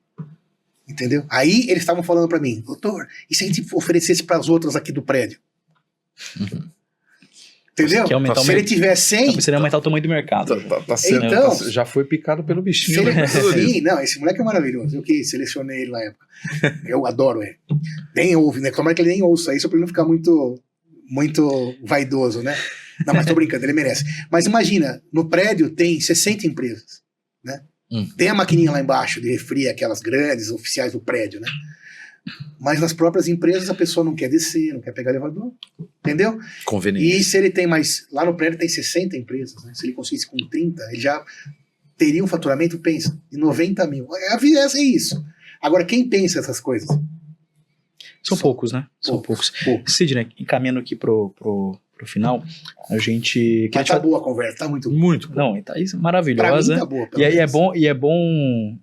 Entendeu? Aí eles estavam falando para mim, doutor, e se a gente oferecesse para as outras aqui do prédio? Entendeu? Se ele tiver 100... Seria aumentar o tamanho do mercado. Então, já foi picado pelo bichinho. Sim, não, esse moleque é maravilhoso. Eu que selecionei ele na época. Eu adoro ele. Nem ouve, né? Tomara que ele nem ouça isso, para ele não ficar muito vaidoso, né? Não, mas tô brincando, ele merece. Mas imagina, no prédio tem 60 empresas, né? Tem a maquininha lá embaixo de refri, aquelas grandes, oficiais do prédio, né? Mas nas próprias empresas a pessoa não quer descer, não quer pegar elevador, entendeu? Conveniente. E se ele tem lá no prédio tem 60 empresas, né? Se ele conseguisse com 30, ele já teria um faturamento, pensa, de 90 mil. A vida é isso. Agora, quem pensa essas coisas? São poucos, né? São poucos. Sidney, encaminhando aqui pro final, a gente... Mas tá boa a conversa, tá muito boa. Muito. Não, tá isso, maravilhosa. Pra mim tá boa. E é bom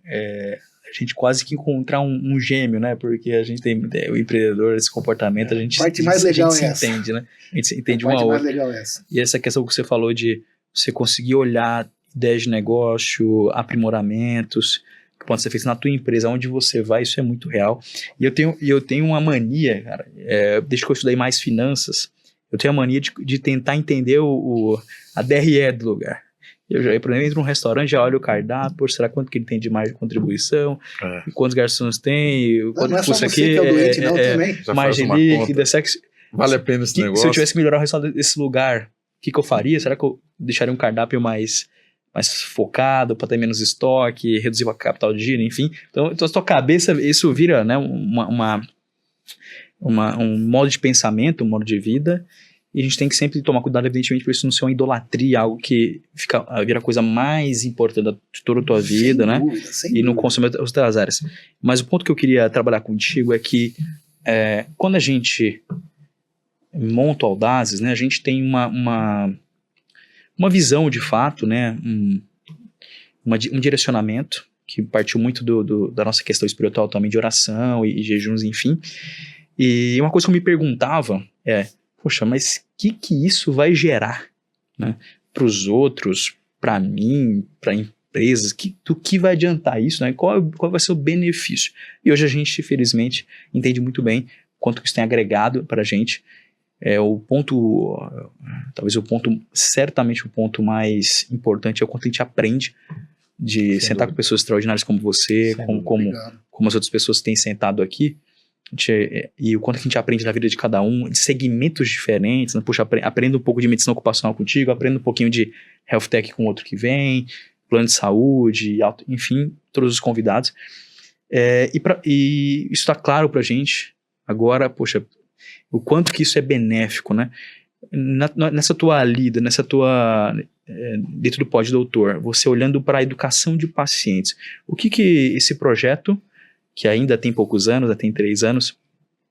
a gente quase que encontrar um gêmeo, né? Porque a gente tem o empreendedor, esse comportamento, a gente, parte mais legal se entende, né? A gente se entende uma a outra. Legal é essa. E essa questão que você falou de você conseguir olhar ideias de negócio, aprimoramentos, que podem ser feitos na tua empresa, onde você vai, isso é muito real. E eu tenho uma mania, cara, desde que eu estudei mais finanças, eu tenho a mania de tentar entender a DRE do lugar. Eu já, por exemplo, entro num restaurante, já olho o cardápio, será quanto que ele tem de margem de contribuição, quantos garçons tem, quanto custa aqui, margem líquida, vale a pena esse negócio. Se eu tivesse que melhorar o resultado desse lugar, o que eu faria? Será que eu deixaria um cardápio mais focado, para ter menos estoque, reduzir o capital de giro, enfim. Então, a tua cabeça, isso vira, né, um modo de pensamento, um modo de vida. E a gente tem que sempre tomar cuidado, evidentemente, para isso não ser uma idolatria, algo que vira a coisa mais importante de toda a tua vida, né? E não consome as outras áreas. Mas o ponto que eu queria trabalhar contigo é que quando a gente monta o Audazes, né, a gente tem uma visão, de fato, né, um direcionamento que partiu muito da nossa questão espiritual também, de oração e jejuns, enfim. E uma coisa que eu me perguntava poxa, mas o que isso vai gerar, né, para os outros, para mim, para empresas, do que vai adiantar isso, né? Qual vai ser o benefício? E hoje a gente, felizmente, entende muito bem quanto que isso tem agregado para a gente. Certamente o ponto mais importante é o quanto a gente aprende de sentar com pessoas extraordinárias como você, como as outras pessoas que têm sentado aqui, e o quanto que a gente aprende na vida de cada um, de segmentos diferentes, né? Puxa, aprendo um pouco de medicina ocupacional contigo, aprendo um pouquinho de health tech com outro que vem, plano de saúde, enfim, todos os convidados. E isso está claro pra gente agora, poxa, o quanto que isso é benéfico, né? Nessa tua lida, dentro do pós-doutor, você olhando para a educação de pacientes, o que esse projeto, que ainda tem poucos anos, já tem 3 anos,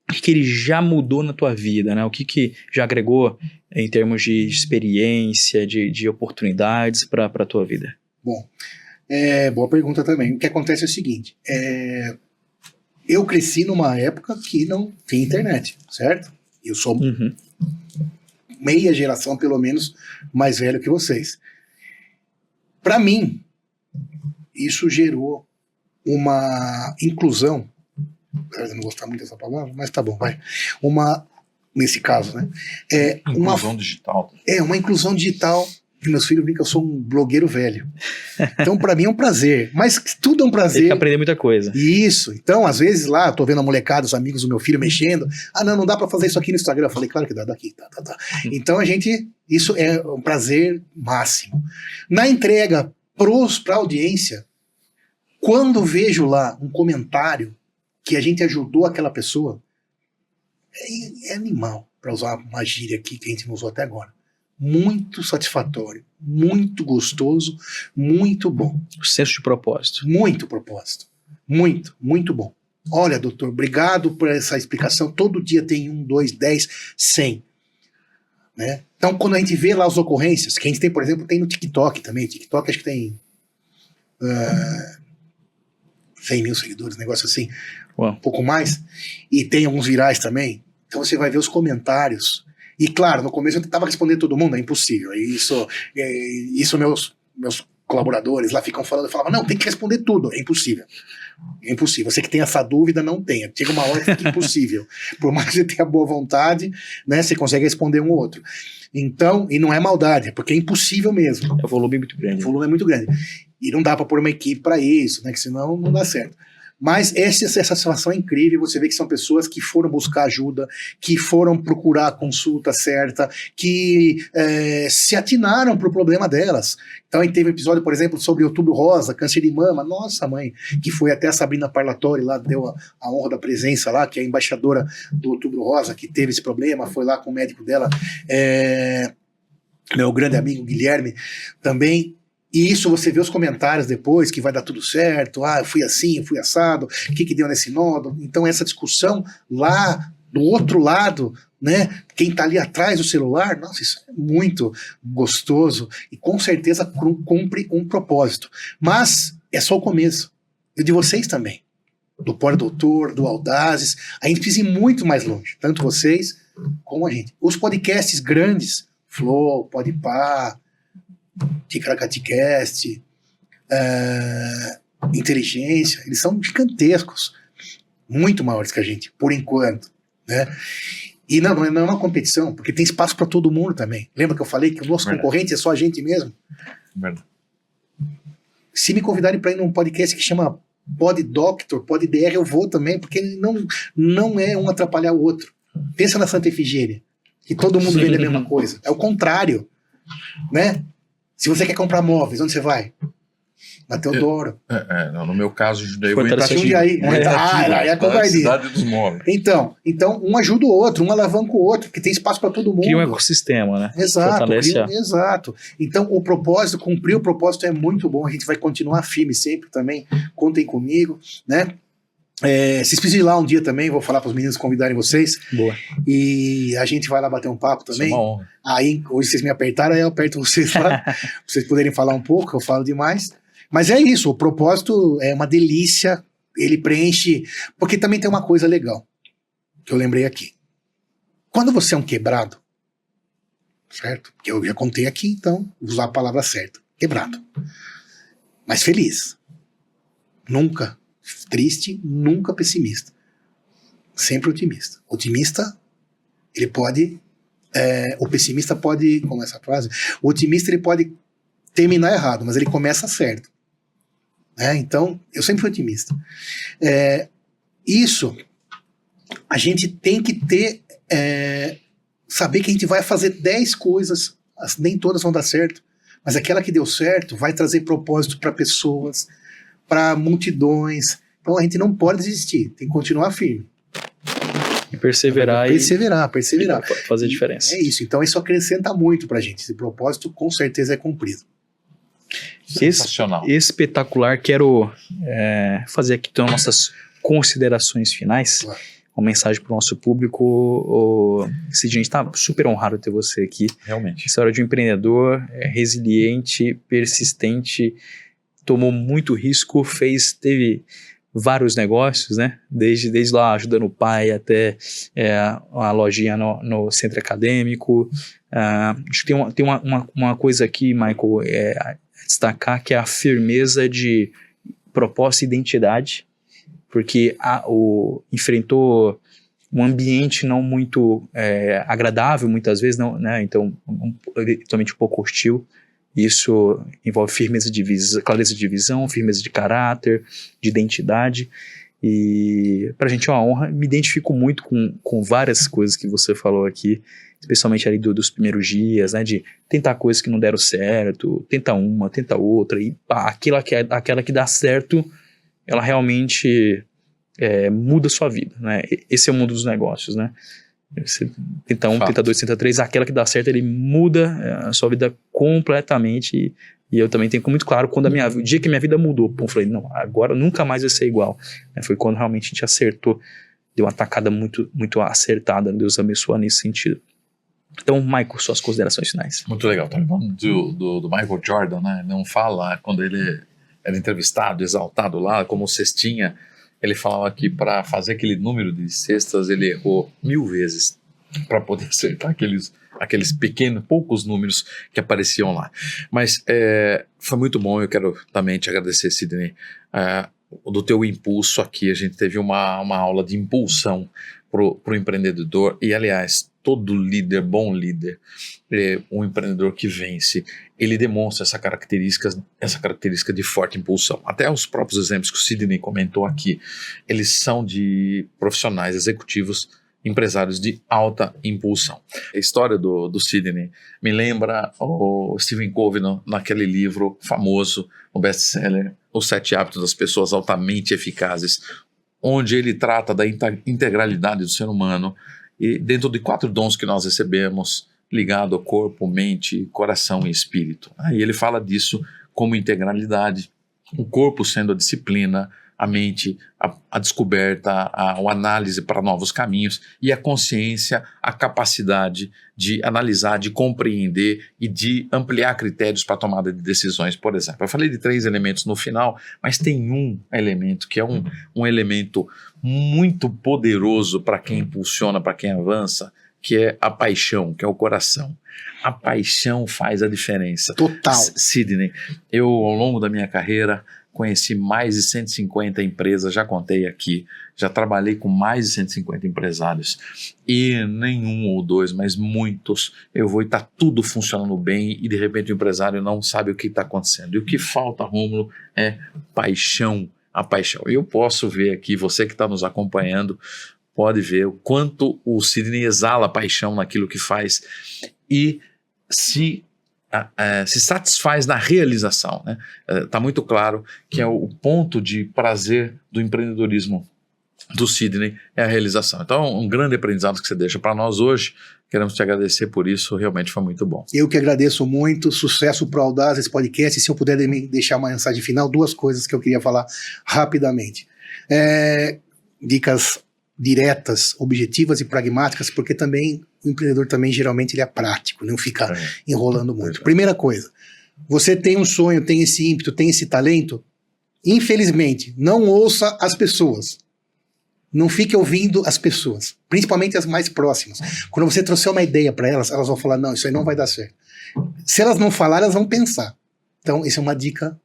o que ele já mudou na tua vida, né? O que já agregou em termos de experiência, de oportunidades para a tua vida? Bom, boa pergunta também. O que acontece é o seguinte, eu cresci numa época que não tinha internet, certo? Eu sou meia geração, pelo menos, mais velho que vocês. Para mim, isso gerou uma inclusão, eu não gostar muito dessa palavra, mas tá bom, vai. Nesse caso, né? Inclusão digital. Uma inclusão digital. Meus filhos brincam que eu sou um blogueiro velho. Então, para mim é um prazer. Mas tudo é um prazer. Tem que aprender muita coisa. Isso. Então, às vezes lá, eu tô vendo a molecada, os amigos do meu filho mexendo. Não dá para fazer isso aqui no Instagram. Eu falei, claro que dá, daqui. Tá. Então, isso é um prazer máximo. Na entrega pra audiência, quando vejo lá um comentário que a gente ajudou aquela pessoa, é animal, para usar uma gíria aqui que a gente não usou até agora. Muito satisfatório, muito gostoso, muito bom. O senso de propósito. Muito propósito. Muito, muito bom. Olha, doutor, obrigado por essa explicação. Todo dia tem 1, 2, 10, 100. Né? Então, quando a gente vê lá as ocorrências, que a gente tem, por exemplo, tem no TikTok também. TikTok acho que tem 100 mil seguidores, negócio assim. Uau. Um pouco mais. E tem alguns virais também. Então você vai ver os comentários. E claro, no começo eu tentava responder todo mundo, é impossível. Isso meus colaboradores lá ficam falando, eu falava, não, tem que responder tudo, é impossível. É impossível. Você que tem essa dúvida, não tenha. Chega uma hora que fica impossível. Por mais que você tenha boa vontade, né, você consegue responder um ou outro. Então, e não é maldade, porque é impossível mesmo. O volume é muito grande. O volume é muito grande. E não dá para pôr uma equipe para isso, né, que senão não dá certo. Mas essa satisfação é incrível, você vê que são pessoas que foram buscar ajuda, que foram procurar a consulta certa, que se atinaram para o problema delas. Então a gente teve um episódio, por exemplo, sobre Outubro Rosa, câncer de mama, nossa mãe, que foi até a Sabrina Parlatori lá, deu a honra da presença lá, que é a embaixadora do Outubro Rosa, que teve esse problema, foi lá com o médico dela, meu grande amigo Guilherme, também. E isso você vê os comentários depois, que vai dar tudo certo, eu fui assim, eu fui assado, o que deu nesse nodo? Então essa discussão lá do outro lado, né, quem está ali atrás do celular, nossa, isso é muito gostoso e com certeza cumpre um propósito. Mas é só o começo. E de vocês também. Do Pós-Doutor, do Audazes, a gente precisa ir muito mais longe, tanto vocês como a gente. Os podcasts grandes, Flow, Podpah, Ticaracaticast, Inteligência, eles são gigantescos, muito maiores que a gente, por enquanto, né? E não é uma competição, porque tem espaço para todo mundo também. Lembra que eu falei que o nosso concorrente é só a gente mesmo? Verdade. Se me convidarem para ir num podcast que chama Pod Doctor, Pod DR, eu vou também, porque não é um atrapalhar o outro. Pensa na Santa Efigênia, que todo mundo vende a mesma coisa. É o contrário, né? Se você quer comprar móveis, onde você vai? Na Teodoro. No meu caso, Jundiaí, eu vou entrar Jundiaí. Cidade dos móveis. Então, um ajuda o outro, um alavanca o outro, porque tem espaço para todo mundo. Cria um ecossistema, né? Exato. Então, cumprir o propósito é muito bom. A gente vai continuar firme sempre também. Contem comigo, né? Vocês precisam ir lá um dia também, vou falar para os meninos convidarem vocês. Boa. E a gente vai lá bater um papo também. Isso é uma honra. Aí, hoje vocês me apertaram, aí eu aperto vocês lá, pra vocês poderem falar um pouco, eu falo demais. Mas é isso, o propósito é uma delícia, ele preenche, porque também tem uma coisa legal, que eu lembrei aqui. Quando você é um quebrado, certo? Que eu já contei aqui, então, vou usar a palavra certa, quebrado. mas feliz. Nunca triste, nunca pessimista. Sempre otimista. Otimista, ele pode... o pessimista pode... Como é essa frase? O otimista, ele pode terminar errado, mas ele começa certo. Então, eu sempre fui otimista. Isso, a gente tem que ter... saber que a gente vai fazer 10 coisas, nem todas vão dar certo, mas aquela que deu certo vai trazer propósito para pessoas, para multidões. Então a gente não pode desistir, tem que continuar firme. E perseverar. Perseverar. Fazer diferença. É isso, então isso acrescenta muito pra gente. Esse propósito com certeza é cumprido. Sensacional. Espetacular. Quero fazer aqui então nossas considerações finais. Claro. Uma mensagem para o nosso público. Cid, a gente está super honrado ter você aqui. Realmente. História de um empreendedor resiliente, persistente, tomou muito risco, teve vários negócios, né? Desde lá ajudando o pai até a lojinha no centro acadêmico. Acho que tem uma coisa aqui, Michael, a destacar, que é a firmeza de propósito e identidade, porque enfrentou um ambiente não muito agradável, muitas vezes, não, né? Então, totalmente um pouco hostil. Isso envolve clareza de visão, firmeza de caráter, de identidade. E pra gente é uma honra. Me identifico muito com várias coisas que você falou aqui, especialmente ali dos primeiros dias, né? De tentar coisas que não deram certo, tenta uma, tenta outra, e aquela que dá certo, ela realmente muda a sua vida, né? Esse é o mundo dos negócios, né? Você tenta um, tenta dois, tenta três, aquela que dá certo, ele muda a sua vida completamente. E eu também tenho muito claro, o dia que minha vida mudou, eu falei, não, agora nunca mais vai ser igual. Foi quando realmente a gente acertou, deu uma tacada muito, muito acertada, Deus abençoa nesse sentido. Então, Michael, suas considerações finais. Muito legal, tá falando do Michael Jordan, né? Não fala quando ele era entrevistado, exaltado lá, como cestinha. Ele falava que para fazer aquele número de cestas, ele errou 1000 vezes para poder acertar aqueles pequenos, poucos números que apareciam lá. Mas foi muito bom, eu quero também te agradecer, Sidney, do teu impulso aqui. A gente teve uma aula de impulsão pro empreendedor, e aliás, todo líder, bom líder, um empreendedor que vence, ele demonstra essa característica de forte impulsão. Até os próprios exemplos que o Sidney comentou aqui, eles são de profissionais executivos, empresários de alta impulsão. A história do Sidney me lembra o Stephen Covey naquele livro famoso, o best-seller, Os 7 Hábitos das Pessoas Altamente Eficazes, onde ele trata da integralidade do ser humano e dentro de 4 dons que nós recebemos, ligado ao corpo, mente, coração e espírito. E ele fala disso como integralidade, o corpo sendo a disciplina, a mente, a descoberta, a análise para novos caminhos, e a consciência, a capacidade de analisar, de compreender e de ampliar critérios para a tomada de decisões, por exemplo. Eu falei de 3 elementos no final, mas tem um elemento que é um elemento muito poderoso para quem impulsiona, para quem avança, que é a paixão, que é o coração. A paixão faz a diferença. Total. Sidney, eu ao longo da minha carreira conheci mais de 150 empresas, já contei aqui, já trabalhei com mais de 150 empresários, e nenhum ou 2, mas muitos, eu vou e está tudo funcionando bem, e de repente o empresário não sabe o que está acontecendo. E o que falta, Rômulo, é paixão, a paixão. E eu posso ver aqui, você que está nos acompanhando, pode ver o quanto o Sidney exala paixão naquilo que faz, e se satisfaz na realização, né? Tá muito claro que é o ponto de prazer do empreendedorismo do Sidney, é a realização. Então, um grande aprendizado que você deixa para nós hoje. Queremos te agradecer por isso, realmente foi muito bom. Eu que agradeço muito, sucesso para o Audaz, esse podcast. E se eu puder deixar uma mensagem final, 2 coisas que eu queria falar rapidamente. Dicas diretas, objetivas e pragmáticas, porque também o empreendedor também geralmente ele é prático, não fica enrolando muito. Primeira coisa, você tem um sonho, tem esse ímpeto, tem esse talento, infelizmente, não ouça as pessoas. Não fique ouvindo as pessoas, principalmente as mais próximas. Quando você trouxer uma ideia para elas, elas vão falar, não, isso aí não vai dar certo. Se elas não falarem, elas vão pensar. Então, essa é uma dica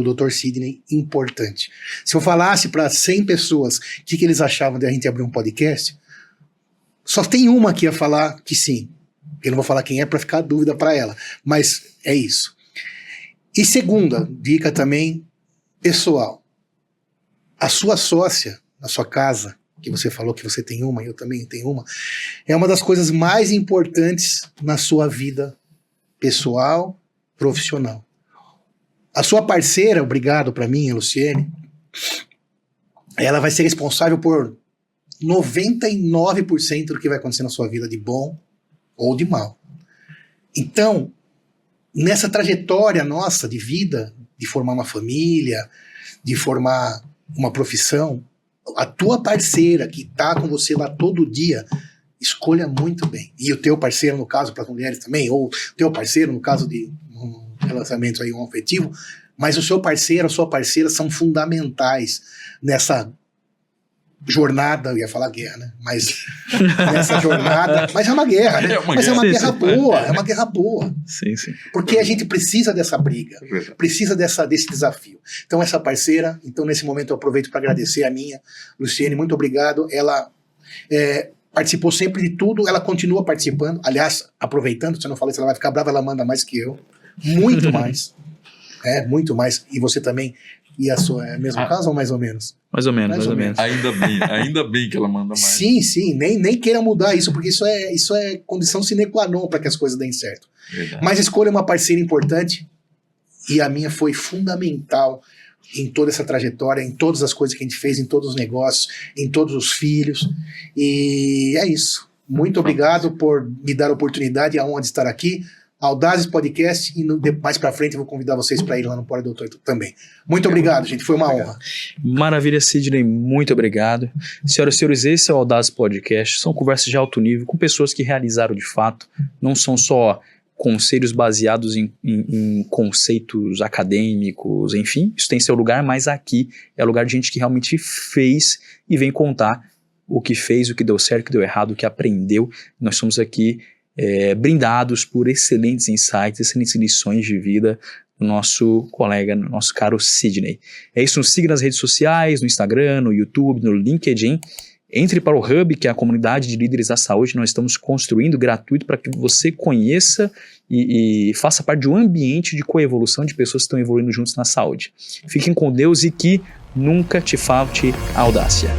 do Dr. Sidney importante. Se eu falasse para 100 pessoas o que eles achavam de a gente abrir um podcast, só tem uma que ia falar que sim. Eu não vou falar quem é para ficar dúvida para ela, mas é isso. E segunda dica também, pessoal. A sua sócia, na sua casa, que você falou que você tem uma, eu também tenho uma, é uma das coisas mais importantes na sua vida pessoal, profissional. A sua parceira, obrigado para mim, a Luciene, ela vai ser responsável por 99% do que vai acontecer na sua vida, de bom ou de mal. Então, nessa trajetória nossa de vida, de formar uma família, de formar uma profissão, a tua parceira que tá com você lá todo dia, escolha muito bem. E o teu parceiro, no caso, para as mulheres também, ou o teu parceiro, no caso de um relacionamento aí, um afetivo, mas o seu parceiro, a sua parceira são fundamentais nessa jornada, eu ia falar guerra, né? Mas nessa jornada, mas é uma guerra, né? Mas é uma guerra boa, é uma guerra boa. Sim, sim. Porque a gente precisa dessa briga, precisa desse desafio. Então essa parceira, então nesse momento eu aproveito para agradecer a minha, Luciene, muito obrigado. Ela participou sempre de tudo, ela continua participando, aliás, aproveitando, se eu não falei, se ela vai ficar brava, ela manda mais que eu, muito mais, muito mais, e você também. E a sua é o mesmo caso ou mais ou menos? Mais ou menos. Ainda bem que ela manda mais. Sim, nem queira mudar isso, porque isso é condição sine qua non para que as coisas deem certo. Verdade. Mas escolha uma parceira importante, e a minha foi fundamental em toda essa trajetória, em todas as coisas que a gente fez, em todos os negócios, em todos os filhos, e é isso. Muito obrigado por me dar a oportunidade e a honra de estar aqui. Audazes Podcast, e mais pra frente eu vou convidar vocês para ir lá no Pode Doutor também. Muito obrigado, gente, foi uma honra. Maravilha, Sidney, muito obrigado. Senhoras e senhores, esse é o Audazes Podcast, são conversas de alto nível com pessoas que realizaram de fato, não são só conselhos baseados em conceitos acadêmicos, enfim, isso tem seu lugar, mas aqui é lugar de gente que realmente fez e vem contar o que fez, o que deu certo, o que deu errado, o que aprendeu. Nós somos aqui brindados por excelentes insights, excelentes lições de vida do nosso colega, nosso caro Sidney. É isso, nos siga nas redes sociais, no Instagram, no YouTube, no LinkedIn. Entre para o Hub, que é a comunidade de líderes da saúde, nós estamos construindo gratuito para que você conheça e faça parte de um ambiente de coevolução de pessoas que estão evoluindo juntos na saúde. Fiquem com Deus e que nunca te falte audácia.